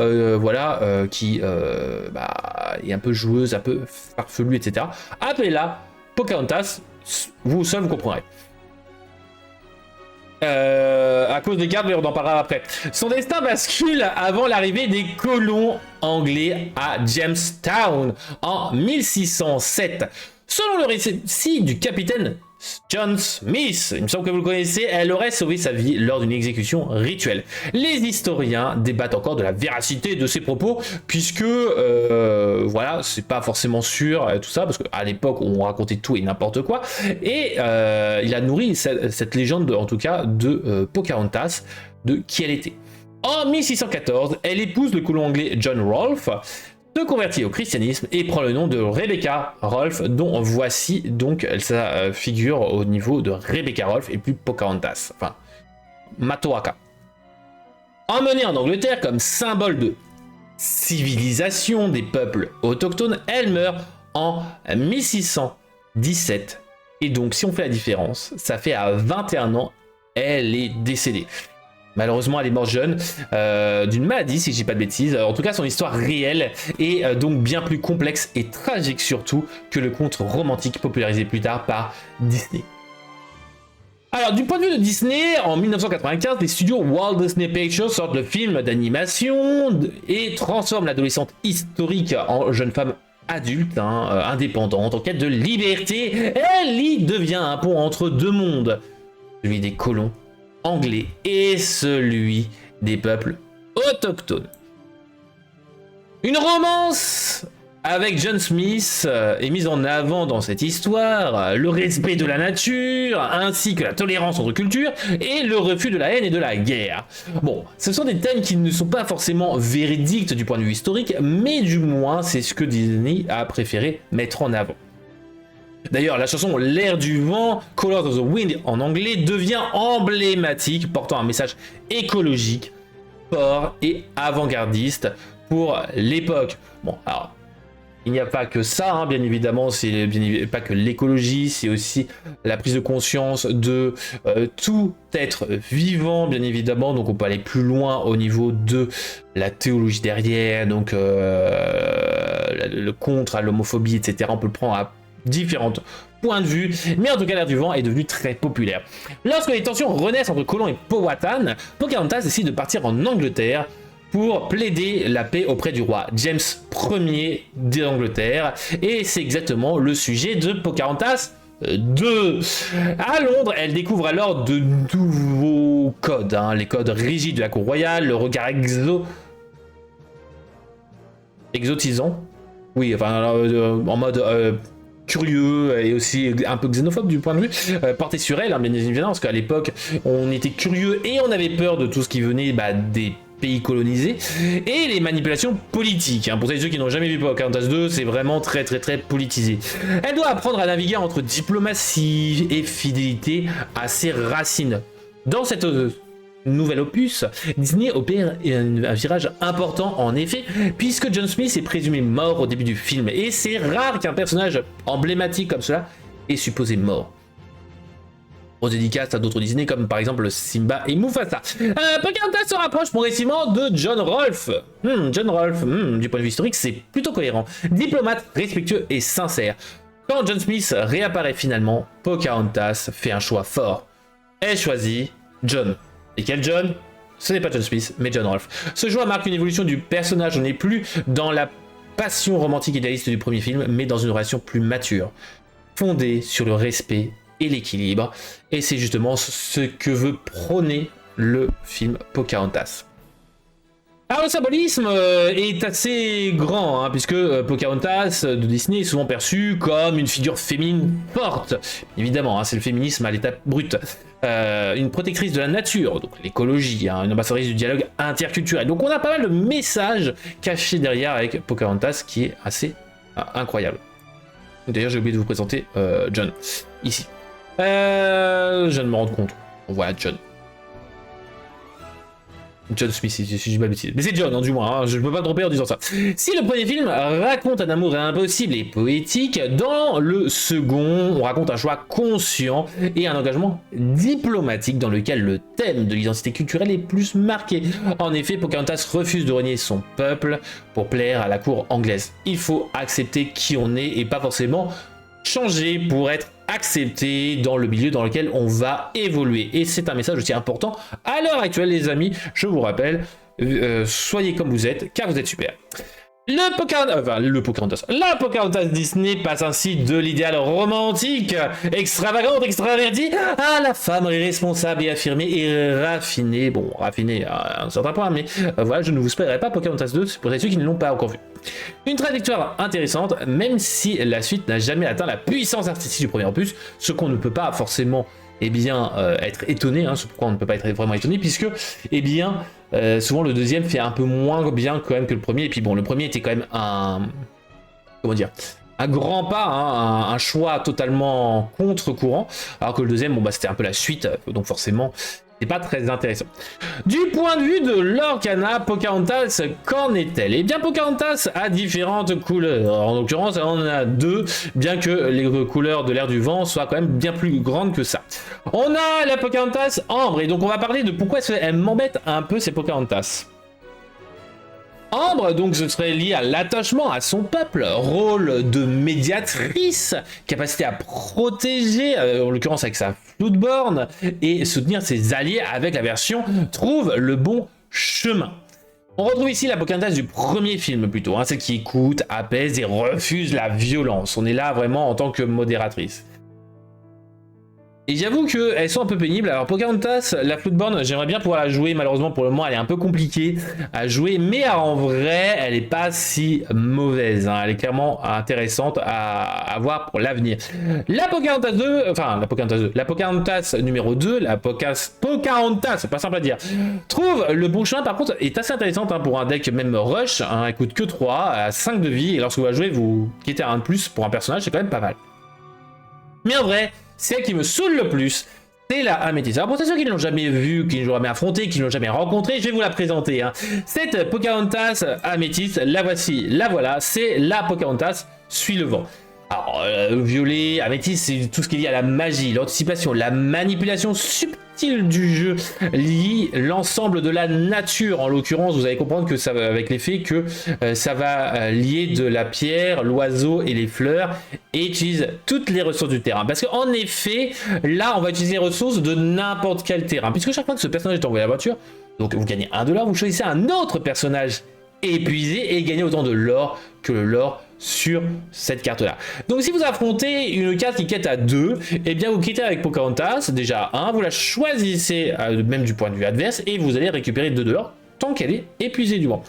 qui est un peu joueuse, un peu farfelue, etc., appelez-la Pocahontas, vous seul vous comprendrez. À cause des cartes, mais on en parlera après. Son destin bascule avant l'arrivée des colons anglais à Jamestown en 1607. Selon le récit du capitaine John Smith, il me semble que vous le connaissez, elle aurait sauvé sa vie lors d'une exécution rituelle. Les historiens débattent encore de la véracité de ses propos, puisque voilà, c'est pas forcément sûr tout ça, parce qu'à l'époque on racontait tout et n'importe quoi, et il a nourri cette légende, en tout cas, de Pocahontas, de qui elle était. En 1614, elle épouse le colon anglais John Rolfe, se convertit au christianisme et prend le nom de Rebecca Rolfe, dont voici donc sa figure au niveau de Rebecca Rolfe et plus Pocahontas, enfin Matoaka. Emmenée en Angleterre comme symbole de civilisation des peuples autochtones, elle meurt en 1617. Et donc si on fait la différence, ça fait à 21 ans, elle est décédée. Malheureusement, elle est morte jeune d'une maladie, si je dis pas de bêtises. En tout cas, son histoire réelle est donc bien plus complexe et tragique surtout que le conte romantique popularisé plus tard par Disney. Alors, du point de vue de Disney, en 1995, les studios Walt Disney Pictures sortent le film d'animation et transforment l'adolescente historique en jeune femme adulte, indépendante, en quête de liberté. Elle y devient un pont entre deux mondes, celui des colons anglais et celui des peuples autochtones. Une romance avec John Smith est mise en avant dans cette histoire, le respect de la nature, ainsi que la tolérance entre cultures et le refus de la haine et de la guerre. Bon, ce sont des thèmes qui ne sont pas forcément véridiques du point de vue historique, mais du moins c'est ce que Disney a préféré mettre en avant. D'ailleurs, la chanson L'air du vent, Colors of the Wind en anglais, devient emblématique, portant un message écologique, fort et avant-gardiste pour l'époque. Bon, alors, il n'y a pas que ça, bien évidemment, c'est pas que l'écologie, c'est aussi la prise de conscience de tout être vivant, bien évidemment, donc on peut aller plus loin au niveau de la théologie derrière, donc le contre à l'homophobie, etc. On peut le prendre à différents points de vue, mais en tout cas l'air du vent est devenu très populaire. Lorsque les tensions renaissent entre colons et Powhatan, Pocahontas décide de partir en Angleterre pour plaider la paix auprès du roi James Ier d'Angleterre. Et c'est exactement le sujet de Pocahontas 2. À Londres, elle découvre alors de nouveaux codes, hein, les codes rigides de la cour royale, le regard exotisant. Oui, enfin, en mode curieux et aussi un peu xénophobe du point de vue porté sur elle, hein, bien évidemment, parce qu'à l'époque, on était curieux et on avait peur de tout ce qui venait des pays colonisés et les manipulations politiques. Hein. Pour ceux qui n'ont jamais vu Pocahontas 2, c'est vraiment très politisé. Elle doit apprendre à naviguer entre diplomatie et fidélité à ses racines. Dans cette nouvel opus, Disney opère un virage important en effet, puisque John Smith est présumé mort au début du film, et c'est rare qu'un personnage emblématique comme cela est supposé mort. Aux dédicaces à d'autres Disney comme par exemple Simba et Mufasa. Pocahontas se rapproche progressivement de John Rolfe. John Rolfe, du point de vue historique, c'est plutôt cohérent. Diplomate, respectueux et sincère. Quand John Smith réapparaît finalement, Pocahontas fait un choix fort. Elle choisit John. Et quel John? Ce n'est pas John Smith, mais John Rolfe. Ce choix marque une évolution du personnage. On n'est plus dans la passion romantique idéaliste du premier film, mais dans une relation plus mature, fondée sur le respect et l'équilibre. Et c'est justement ce que veut prôner le film Pocahontas. Alors le symbolisme est assez grand, hein, puisque Pocahontas de Disney est souvent perçue comme une figure féminine forte. Évidemment, hein, c'est le féminisme à l'état brut. Une protectrice de la nature, donc l'écologie, hein, une ambassadrice du dialogue interculturel. Donc on a pas mal de messages cachés derrière avec Pocahontas qui est assez incroyable. D'ailleurs j'ai oublié de vous présenter John, ici. Je viens de me rendre compte. Voilà John. John Smith, si je dis pas de bêtises. Mais c'est John, hein, du moins, hein, je ne peux pas me tromper en disant ça. Si le premier film raconte un amour impossible et poétique, dans le second, on raconte un choix conscient et un engagement diplomatique dans lequel le thème de l'identité culturelle est plus marqué. En effet, Pocahontas refuse de renier son peuple pour plaire à la cour anglaise. Il faut accepter qui on est et pas forcément changer pour être accepté dans le milieu dans lequel on va évoluer. Et c'est un message aussi important à l'heure actuelle, les amis. Je vous rappelle, soyez comme vous êtes, car vous êtes super. La Pocahontas Disney passe ainsi de l'idéal romantique, extravagante, extravertie, à la femme responsable et affirmée et raffinée. Bon, raffinée à un certain point, mais voilà, je ne vous spoilerai pas Pocahontas 2 pour ceux qui ne l'ont pas encore vu. Une trajectoire intéressante, même si la suite n'a jamais atteint la puissance artistique du premier opus, ce qu'on ne peut pas forcément être étonné, hein, c'est pourquoi on ne peut pas être vraiment étonné, puisque souvent le deuxième fait un peu moins bien quand même que le premier, et puis bon, le premier était quand même un grand pas, hein, un choix totalement contre-courant, alors que le deuxième, c'était un peu la suite, donc forcément, c'est pas très intéressant. Du point de vue de l'Orcana, Pocahontas, qu'en est-elle? Eh bien, Pocahontas a différentes couleurs. En l'occurrence, on en a deux, bien que les couleurs de l'air du vent soient quand même bien plus grandes que ça. On a la Pocahontas ambre, et donc on va parler de pourquoi elle m'embête un peu ces Pocahontas. Ambre, donc ce serait lié à l'attachement à son peuple, rôle de médiatrice, capacité à protéger, en l'occurrence avec sa Floodborn, et soutenir ses alliés avec la version trouve le bon chemin. On retrouve ici la Pocahontas du premier film plutôt, hein, celle qui écoute, apaise et refuse la violence. On est là vraiment en tant que modératrice. Et j'avoue qu'elles sont un peu pénibles. Alors Pocahontas, la Floodborn, j'aimerais bien pouvoir la jouer. Malheureusement pour le moment, elle est un peu compliquée à jouer. Mais en vrai, elle n'est pas si mauvaise. Hein. Elle est clairement intéressante à avoir pour l'avenir. La Pocahontas 2, la Pocahontas numéro 2, la Pocahontas, c'est pas simple à dire, trouve le bon chemin. Par contre, est assez intéressante hein, pour un deck même rush. Hein, elle coûte que 3, à 5 de vie. Et lorsque vous la jouez, vous quittez un de plus pour un personnage, c'est quand même pas mal. Mais en vrai, celle qui me saoule le plus, c'est la Améthyste. Alors pour ceux qui ne l'ont jamais vue, qui ne l'ont jamais affrontée, qui ne l'ont jamais rencontrée, je vais vous la présenter. Hein. Cette Pocahontas Améthyste, la voici, la voilà, c'est la Pocahontas Suit le vent. Alors, violet, améthyste, c'est tout ce qui est lié à la magie, l'anticipation, la manipulation subtile du jeu, lie l'ensemble de la nature. En l'occurrence, vous allez comprendre que ça va avec l'effet que ça va lier de la pierre, l'oiseau et les fleurs, et utilise toutes les ressources du terrain. Parce qu'en effet, là, on va utiliser les ressources de n'importe quel terrain, puisque chaque fois que ce personnage est envoyé à la voiture, donc vous gagnez 1 $, vous choisissez un autre personnage épuisé et gagnez autant de l'or que le lore sur cette carte là. Donc si vous affrontez une carte qui quête à 2, et bien vous quittez avec Pocahontas, déjà 1, vous la choisissez même du point de vue adverse et vous allez récupérer 2 $, tant qu'elle est épuisée du moins.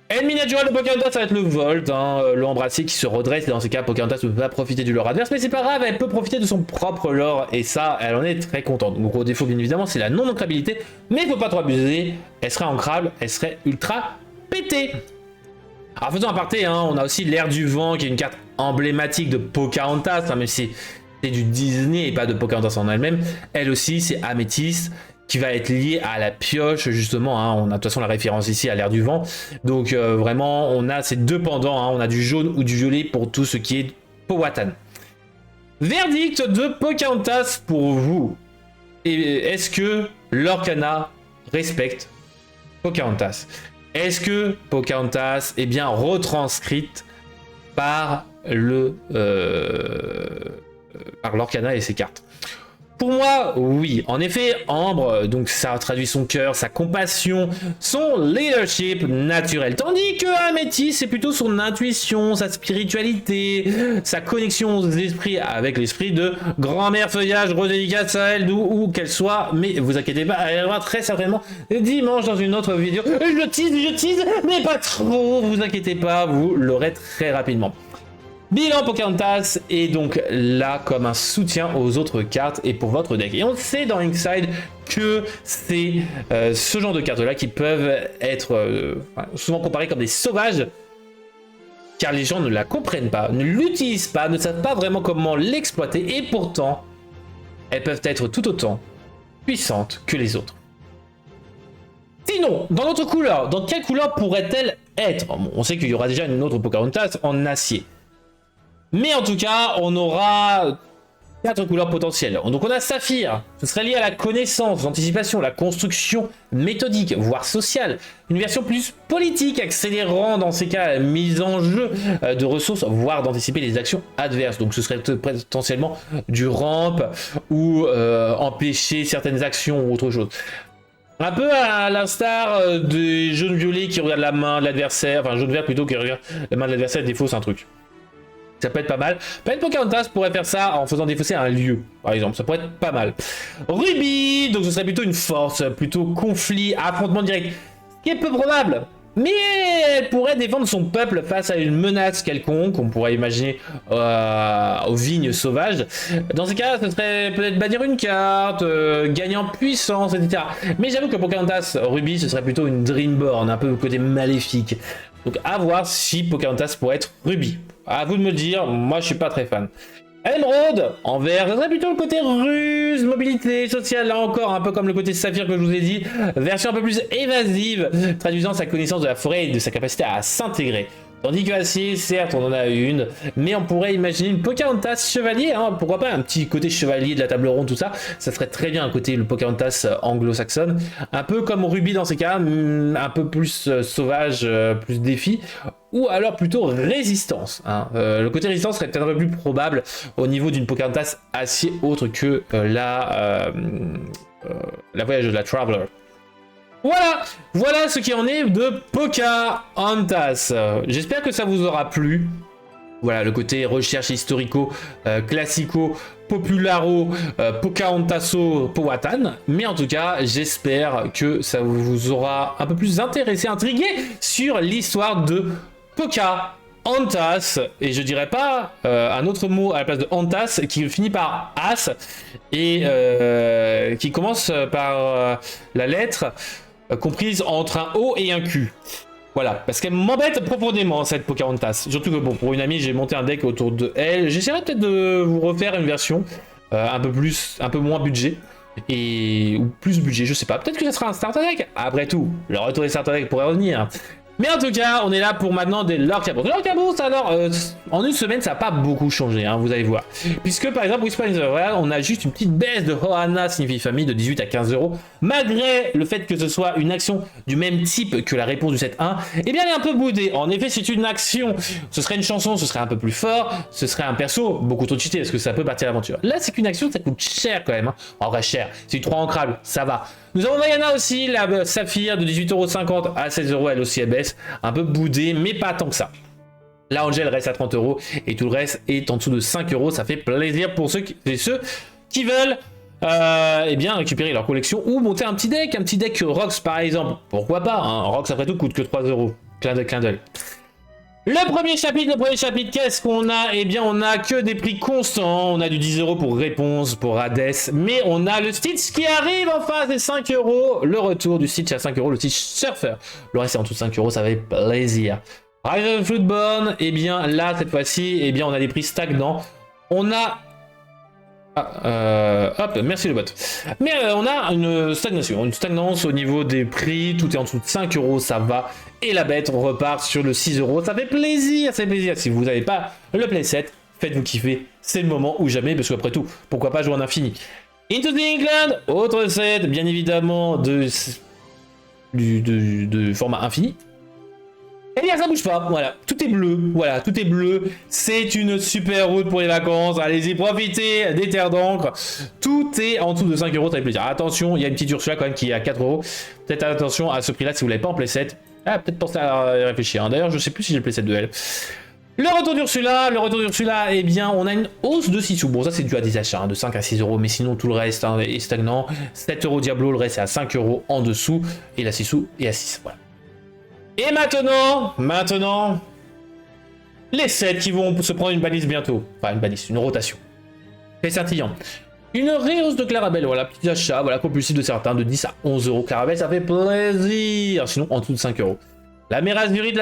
Ennemi naturel de Pocahontas, ça va être le Volt, hein, l'embrassier qui se redresse, et dans ces cas Pocahontas ne peut pas profiter du lore adverse, mais c'est pas grave, elle peut profiter de son propre lore, et ça, elle en est très contente. Donc gros défaut bien évidemment, c'est la non-ancrabilité, mais il faut pas trop abuser, elle serait ancrable, elle serait ultra pétée. Alors faisons un aparté, hein, on a aussi l'air du vent qui est une carte emblématique de Pocahontas, hein, même si c'est du Disney et pas de Pocahontas en elle-même. Elle aussi c'est améthyste qui va être liée à la pioche justement, hein, on a de toute façon la référence ici à l'air du vent. Donc vraiment on a ces deux pendants, hein, on a du jaune ou du violet pour tout ce qui est Powhatan. Verdict de Pocahontas pour vous. Est-ce que Lorcana respecte Pocahontas? Est-ce que Pocahontas est bien retranscrite par Lorcana et ses cartes? Pour moi, oui. En effet, Ambre, donc ça traduit son cœur, sa compassion, son leadership naturel. Tandis que Améthyste, c'est plutôt son intuition, sa spiritualité, sa connexion aux esprits avec l'esprit de grand-mère feuillage, redédicace à elle, où qu'elle soit. Mais vous inquiétez pas, elle viendra très certainement dimanche dans une autre vidéo. Je tease, mais pas trop, vous inquiétez pas, vous l'aurez très rapidement. Bilan Pocahontas est donc là comme un soutien aux autres cartes et pour votre deck. Et on sait dans Inkside que c'est ce genre de cartes là qui peuvent être souvent comparées comme des sauvages, car les gens ne la comprennent pas, ne l'utilisent pas, ne savent pas vraiment comment l'exploiter, et pourtant elles peuvent être tout autant puissantes que les autres. Sinon, dans notre couleur, dans quelle couleur pourrait-elle être? Bon, on sait qu'il y aura déjà une autre Pocahontas en acier. Mais en tout cas, on aura 4 couleurs potentielles. Donc on a Saphir, ce serait lié à la connaissance, l'anticipation, la construction méthodique, voire sociale. Une version plus politique, accélérant dans ces cas la mise en jeu de ressources, voire d'anticiper les actions adverses. Donc ce serait potentiellement du ramp ou empêcher certaines actions ou autre chose. Un peu à l'instar des jaunes violets qui regardent la main de l'adversaire, enfin jaune vert plutôt qui regarde la main de l'adversaire et défausse un truc. Ça peut être pas mal. Peut-être Pocahontas pourrait faire ça en faisant défausser un lieu, par exemple. Ça pourrait être pas mal. Ruby, donc ce serait plutôt une force, plutôt conflit, affrontement direct. Ce qui est peu probable. Mais elle pourrait défendre son peuple face à une menace quelconque, on pourrait imaginer aux vignes sauvages. Dans ces cas, ce serait peut-être bannir une carte, gagner en puissance, etc. Mais j'avoue que Pocahontas Ruby, ce serait plutôt une Dreamborn, un peu le côté maléfique. Donc à voir si Pocahontas pourrait être Ruby. À vous de me dire, moi je suis pas très fan. Emerald, en vert, ce serait plutôt le côté ruse, mobilité sociale, là encore, un peu comme le côté saphir que je vous ai dit. Version un peu plus évasive, traduisant sa connaissance de la forêt et de sa capacité à s'intégrer. Tandis que acier, certes, on en a une, mais on pourrait imaginer une Pocahontas chevalier, hein, pourquoi pas un petit côté chevalier de la table ronde, tout ça, ça serait très bien un côté le Pocahontas anglo-saxonne, un peu comme Ruby dans ces cas, un peu plus sauvage, plus défi, ou alors plutôt résistance. Hein. Le côté résistance serait peut-être un peu plus probable au niveau d'une Pocahontas acier autre que la voyageuse, la Traveler. Voilà ce qui en est de Pocahontas. J'espère que ça vous aura plu. Voilà, le côté recherche historico, classico, popularo, Pocahontaso, Powhatan. Mais en tout cas, j'espère que ça vous aura un peu plus intéressé, intrigué sur l'histoire de Pocahontas. Et je dirais pas un autre mot à la place de Hontas qui finit par as et qui commence par la lettre comprise entre un O et un Q. Voilà, parce qu'elle m'embête profondément cette Pocahontas. Surtout que bon, pour une amie, j'ai monté un deck autour de elle. J'essaierai peut-être de vous refaire une version un peu moins budget. Ou plus budget, je sais pas. Peut-être que ça sera un starter deck. Après tout, le retour des starter deck pourrait revenir. Mais en tout cas, on est là pour maintenant des Lorca Bourse. Lorca Bourse, alors, en une semaine, ça n'a pas beaucoup changé, hein, vous allez voir. Puisque, par exemple, Whisper in the Wild, on a juste une petite baisse de Ohana Signifie Famille de 18 à 15 euros. Malgré le fait que ce soit une action du même type que la réponse du set 1, eh bien, elle est un peu boudée. En effet, c'est une action, ce serait une chanson, ce serait un peu plus fort, ce serait un perso beaucoup trop cheaté, parce que ça peut partir à l'aventure. Là, c'est qu'une action, ça coûte cher quand même. Hein. En vrai, cher. C'est 3 ancrables, ça va. Nous avons Diana aussi, la Saphir de 18,50 € à 16 €, elle aussi elle baisse, un peu boudée, mais pas tant que ça. La Angel reste à 30 € et tout le reste est en dessous de 5 €, ça fait plaisir pour ceux qui veulent eh bien récupérer leur collection ou monter un petit deck Rox par exemple, pourquoi pas, hein. Rox après tout coûte que 3 €, clin d'œil. Le premier chapitre, qu'est-ce qu'on a? Eh bien, on a que des prix constants. On a du 10 € pour réponse, pour Hades. Mais on a le Stitch qui arrive enfin, c'est 5 €. Le retour du Stitch à 5 €, le Stitch Surfer. Le reste est en dessous de 5 €, ça fait plaisir. Rise of Floodborne, eh bien, là, cette fois-ci, eh bien, on a des prix stagnants. On a... hop, merci le bot. Mais on a une stagnance au niveau des prix, tout est en dessous de 5 €, ça va. Et la bête, on repart sur le 6 €, ça fait plaisir, c'est plaisir. Si vous n'avez pas le playset, faites-vous kiffer, c'est le moment ou jamais, parce qu'après tout, pourquoi pas jouer en infini. Into the England, autre set, bien évidemment, de format infini. Eh bien, ça bouge pas, voilà, tout est bleu, c'est une super route pour les vacances, allez-y, profitez des terres d'encre, tout est en dessous de 5 €, ça fait plaisir. Attention, il y a une petite Ursula quand même qui est à 4 €, peut-être attention à ce prix-là si vous l'avez pas en playset, peut-être penser à réfléchir, hein. D'ailleurs, je sais plus si j'ai le playset de elle. Le retour d'Ursula, eh bien, on a une hausse de 6 sous. Bon, ça, c'est dû à des achats, hein, de 5 à 6 €, mais sinon, tout le reste hein, est stagnant. 7 € Diablo, le reste est à 5 € en dessous, et la 6 sous est à 6, voilà. Et maintenant, les sets qui vont se prendre une balise bientôt. Enfin, une balise, une rotation. C'est scintillant. Une réhausse de Clarabelle, voilà, petit achat, voilà, compulsif de certains, de 10 à 11 € Clarabelle, ça fait plaisir. Sinon, en dessous de 5 €. La mer Azurite,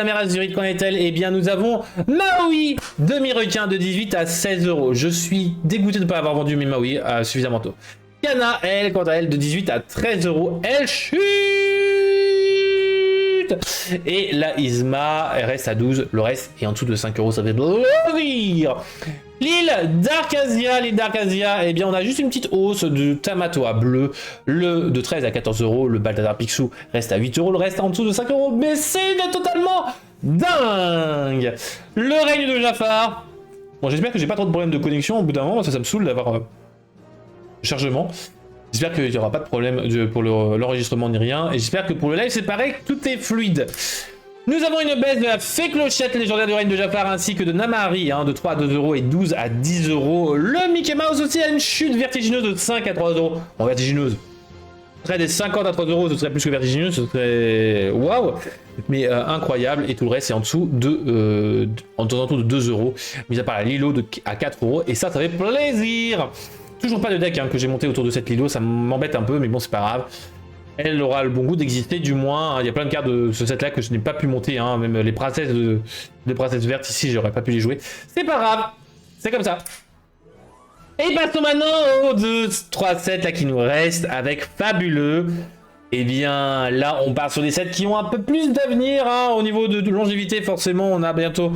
qu'en est-elle? Eh bien, nous avons Maui, demi-requin de 18 à 16 €. Je suis dégoûté de ne pas avoir vendu mes Maui suffisamment tôt. Kana, elle, quant à elle, de 18 à 13 €. Elle chute. Et la Isma, elle reste à 12, le reste est en dessous de 5 €, ça fait plaisir. L'île d'Arcasia, eh bien on a juste une petite hausse de Tamatoa bleu, le de 13 à 14 €, le Balthazar Picsou reste à 8 €, le reste en dessous de 5 €, mais c'est totalement dingue. Le règne de Jafar, bon j'espère que j'ai pas trop de problèmes de connexion au bout d'un moment, parce que ça me saoule d'avoir chargement. J'espère qu'il n'y aura pas de problème pour l'enregistrement ni rien. Et j'espère que pour le live, c'est pareil, tout est fluide. Nous avons une baisse de la fée clochette légendaire du règne de Jafar ainsi que de Namari, hein, de 3 à 2 € et 12 à 10 €. Le Mickey Mouse aussi a une chute vertigineuse de 5 à 3 €. Bon, vertigineuse. Ce serait des 50 à 3 €, ce serait plus que vertigineuse, ce serait waouh, mais incroyable. Et tout le reste est en dessous de, en dessous de 2 €, mis à part la Lilo à 4 €. Et ça fait plaisir. Toujours pas de deck hein, que j'ai monté autour de cette Lilo, ça m'embête un peu, mais bon, c'est pas grave. Elle aura le bon goût d'exister, du moins. Il y a plein de cartes de ce set-là que je n'ai pas pu monter, hein. Même les princesses vertes ici, j'aurais pas pu les jouer. C'est pas grave, c'est comme ça. Et passons maintenant aux 2-3 sets là qui nous restent avec Fabuleux. Et bien là, on part sur des sets qui ont un peu plus d'avenir hein, au niveau de longévité. Forcément, on a bientôt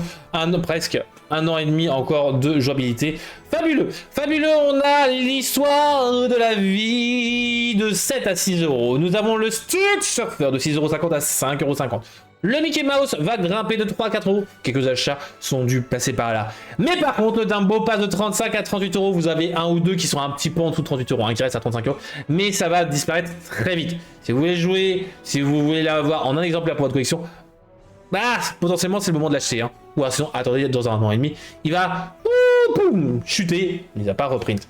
presque un an et demi encore de jouabilité. Fabuleux, on a l'histoire de la vie de 7 à 6 €. Nous avons le Stitch Surfer de 6,50 € à 5,50 €. Le Mickey Mouse va grimper de 3 à 4 €. Quelques achats sont dû passer par là. Mais par contre, le Dumbo passe de 35 à 38 €. Vous avez un ou deux qui sont un petit peu en dessous de 38 €, hein, qui reste à 35 €. Mais ça va disparaître très vite. Si vous voulez jouer, si vous voulez l'avoir en un exemplaire pour votre collection, bah, potentiellement c'est le moment de l'acheter. Hein. Ou alors sinon, attendez, dans un an et demi, il va chuter, mis à part reprint.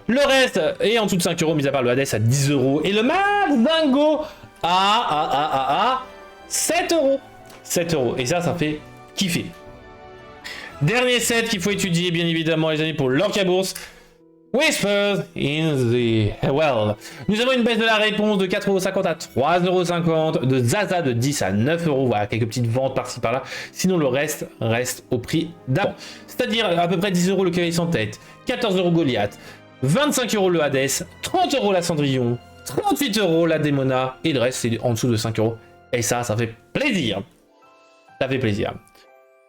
Le reste est en dessous de 5 €, mis à part le Hades à 10 €. Et le Max Dingo à 7 €. 7 €. Et ça fait kiffer. Dernier set qu'il faut étudier, bien évidemment, les amis, pour l'Orca Bourse. Whispers in the Well. Nous avons une baisse de la réponse de 4,50 € à 3,50 €, de Zaza de 10 à 9 €. Voilà, quelques petites ventes par-ci par-là. Sinon, le reste au prix d'avant. C'est-à-dire à peu près 10 € le cavalier sans tête, 14 € Goliath, 25 € le Hades, 30 € la Cendrillon, 38 € la Démona, et le reste c'est en dessous de 5 €. Et ça fait plaisir. Ça fait plaisir.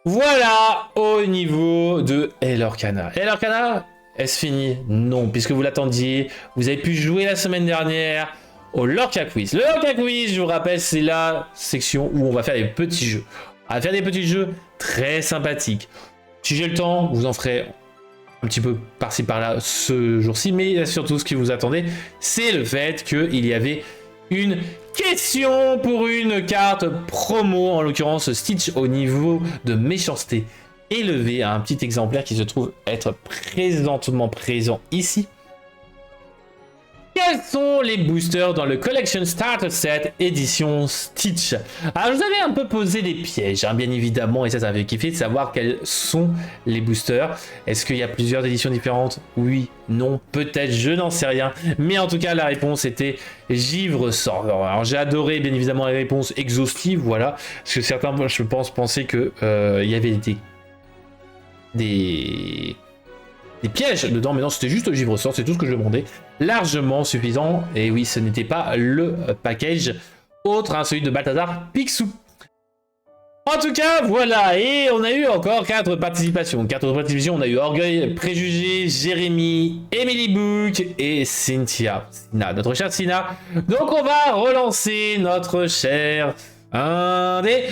Voilà au niveau de El Orcana. El Orcana, est-ce fini? Non, puisque vous l'attendiez. Vous avez pu jouer la semaine dernière au Lorca Quiz. Le Lorca Quiz, je vous rappelle, c'est la section où on va faire des petits jeux. On va faire des petits jeux très sympathiques. Si j'ai le temps, vous en ferez un petit peu par-ci par-là ce jour-ci, mais surtout ce qui vous attendait, c'est le fait qu'il y avait une question pour une carte promo, en l'occurrence Stitch au niveau de méchanceté élevé, un petit exemplaire qui se trouve être présentement présent ici. Quels sont les boosters dans le Collection Starter Set édition Stitch? Alors je vous avais un peu posé des pièges, hein, bien évidemment, et ça fait kiffer de savoir quels sont les boosters. Est-ce qu'il y a plusieurs éditions différentes? Oui, non, peut-être, je n'en sais rien. Mais en tout cas, la réponse était Givre Sort. Alors j'ai adoré bien évidemment les réponses exhaustives, voilà, parce que certains, je pense, pensaient que il y avait des pièges dedans, mais non, c'était juste le Givre Sort, c'est tout ce que je demandais. Largement suffisant, et oui, ce n'était pas le package autre, hein, celui de Balthazar Picsou. En tout cas, voilà, et on a eu encore 4 participations. 4 participations, on a eu Orgueil, Préjugé, Jérémy, Emily Book et Cynthia. Sina, notre chère Sina. Donc on va relancer notre cher Indé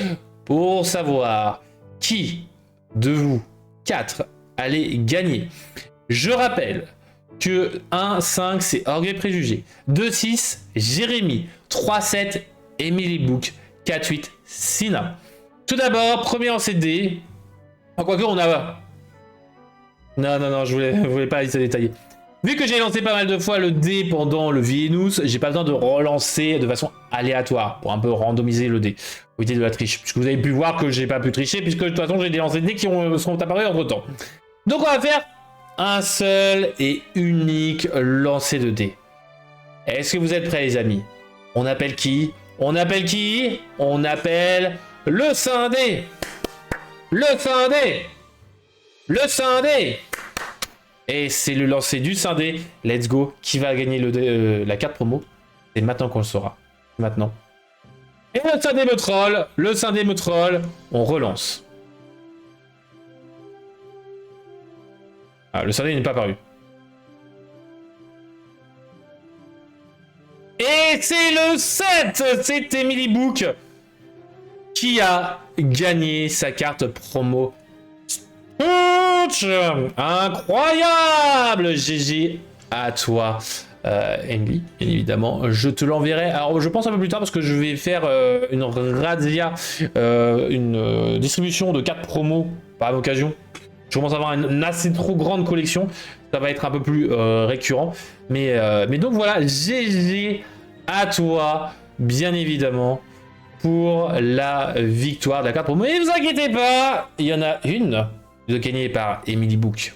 pour savoir qui de vous 4 allez gagner. Je rappelle que 1-5 c'est Orgueil Préjugé, 2-6 Jérémy, 3-7 Emily Book, 4-8 Sina. Tout d'abord, premier en CD. En quoique on a... Non, je voulais pas se détailler. Vu que j'ai lancé pas mal de fois le dé pendant le Vienus, j'ai pas besoin de relancer de façon aléatoire pour un peu randomiser le dé. Pour éviter de la triche. Puisque vous avez pu voir que j'ai pas pu tricher, puisque de toute façon j'ai des lancers de dés qui sont apparus entre temps. Donc on va faire un seul et unique lancer de dés. Est-ce que vous êtes prêts les amis? On appelle qui? On appelle qui? On appelle le scindé. Le scindé. Le scindé. Et c'est le lancer du scindé. Let's go. Qui va gagner la carte promo? C'est maintenant qu'on le saura. Maintenant. Et le scindé me troll. Le scindé me troll. On relance. Ah, le scindé n'est pas apparu. Et c'est le 7. C'est Emily Book qui a gagné sa carte promo. Incroyable! GG à toi, Emily, bien évidemment. Je te l'enverrai. Alors, je pense un peu plus tard parce que je vais faire une razzia, une distribution de cartes promo par l'occasion. Je commence à avoir une assez trop grande collection. Ça va être un peu plus récurrent. Mais donc voilà, GG à toi, bien évidemment, pour la victoire de la carte promo. Et ne vous inquiétez pas, il y en a une de gagnée par Emily Book.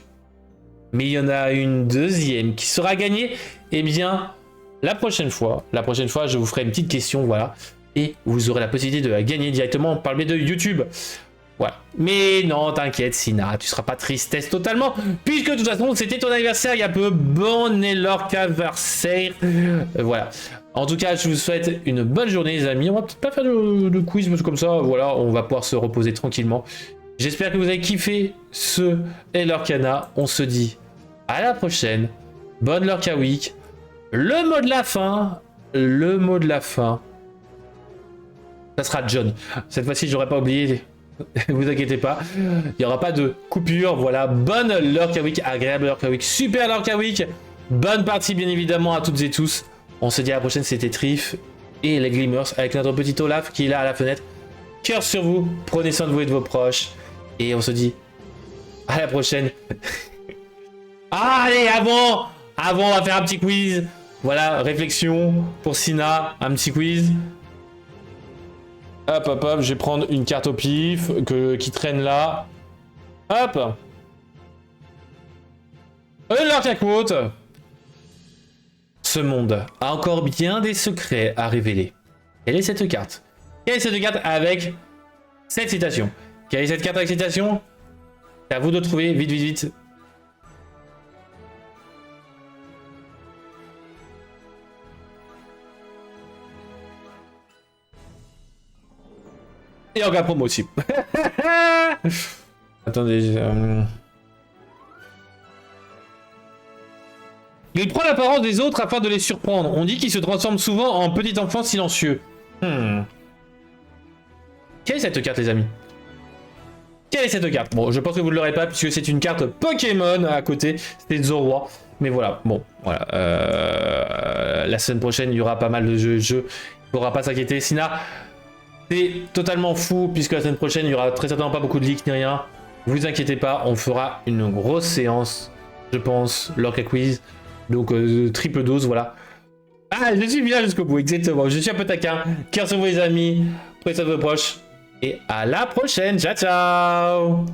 Mais il y en a une deuxième qui sera gagnée, eh bien, la prochaine fois, je vous ferai une petite question, voilà. Et vous aurez la possibilité de la gagner directement par le biais de YouTube. Voilà. Mais non, t'inquiète, Sina, tu seras pas tristesse totalement, puisque de toute façon, c'était ton anniversaire il y a peu. Bon anniversaire. Voilà. En tout cas, je vous souhaite une bonne journée, les amis. On va peut-être pas faire de quiz, parce que comme ça, voilà, on va pouvoir se reposer tranquillement. J'espère que vous avez kiffé ce El Orcana. On se dit à la prochaine. Bonne Lorca Week. Le mot de la fin. Ça sera John. Cette fois-ci, j'aurais pas oublié. Vous inquiétez pas, il n'y aura pas de coupure. Voilà, bonne Lorca Week, agréable Lorca Week, super Lorca Week. Bonne partie bien évidemment à toutes et tous. On se dit à la prochaine, c'était Trif et les Glimmers avec notre petit Olaf qui est là à la fenêtre. Cœur sur vous, prenez soin de vous et de vos proches. Et on se dit à la prochaine. Allez, avant, on va faire un petit quiz. Voilà, réflexion pour Sina, un petit quiz. Hop, je vais prendre une carte au pif qui traîne là. Hop. Lorca Quote. Ce monde a encore bien des secrets à révéler. Quelle est cette carte? Quelle est cette carte avec cette citation? Quelle est cette carte avec citation? C'est à vous de trouver, vite. Et en cas promo aussi. Attendez. Il prend l'apparence des autres afin de les surprendre. On dit qu'il se transforme souvent en petit enfant silencieux. Quelle est cette carte, les amis? Quelle est cette carte? Bon, je pense que vous ne l'aurez pas puisque c'est une carte Pokémon à côté. C'est Zorua. Mais voilà, bon, voilà. La semaine prochaine, il y aura pas mal de jeux. Il ne faudra pas s'inquiéter. Sina, c'est totalement fou puisque la semaine prochaine, il n'y aura très certainement pas beaucoup de leaks ni rien. Vous inquiétez pas, on fera une grosse séance, je pense, Lorca Quiz. Donc, triple dose, voilà. Ah, je suis bien jusqu'au bout, exactement. Je suis un peu taquin. Cœur sur vous, les amis. Prenez soin de vos proches. Et à la prochaine. Ciao, ciao.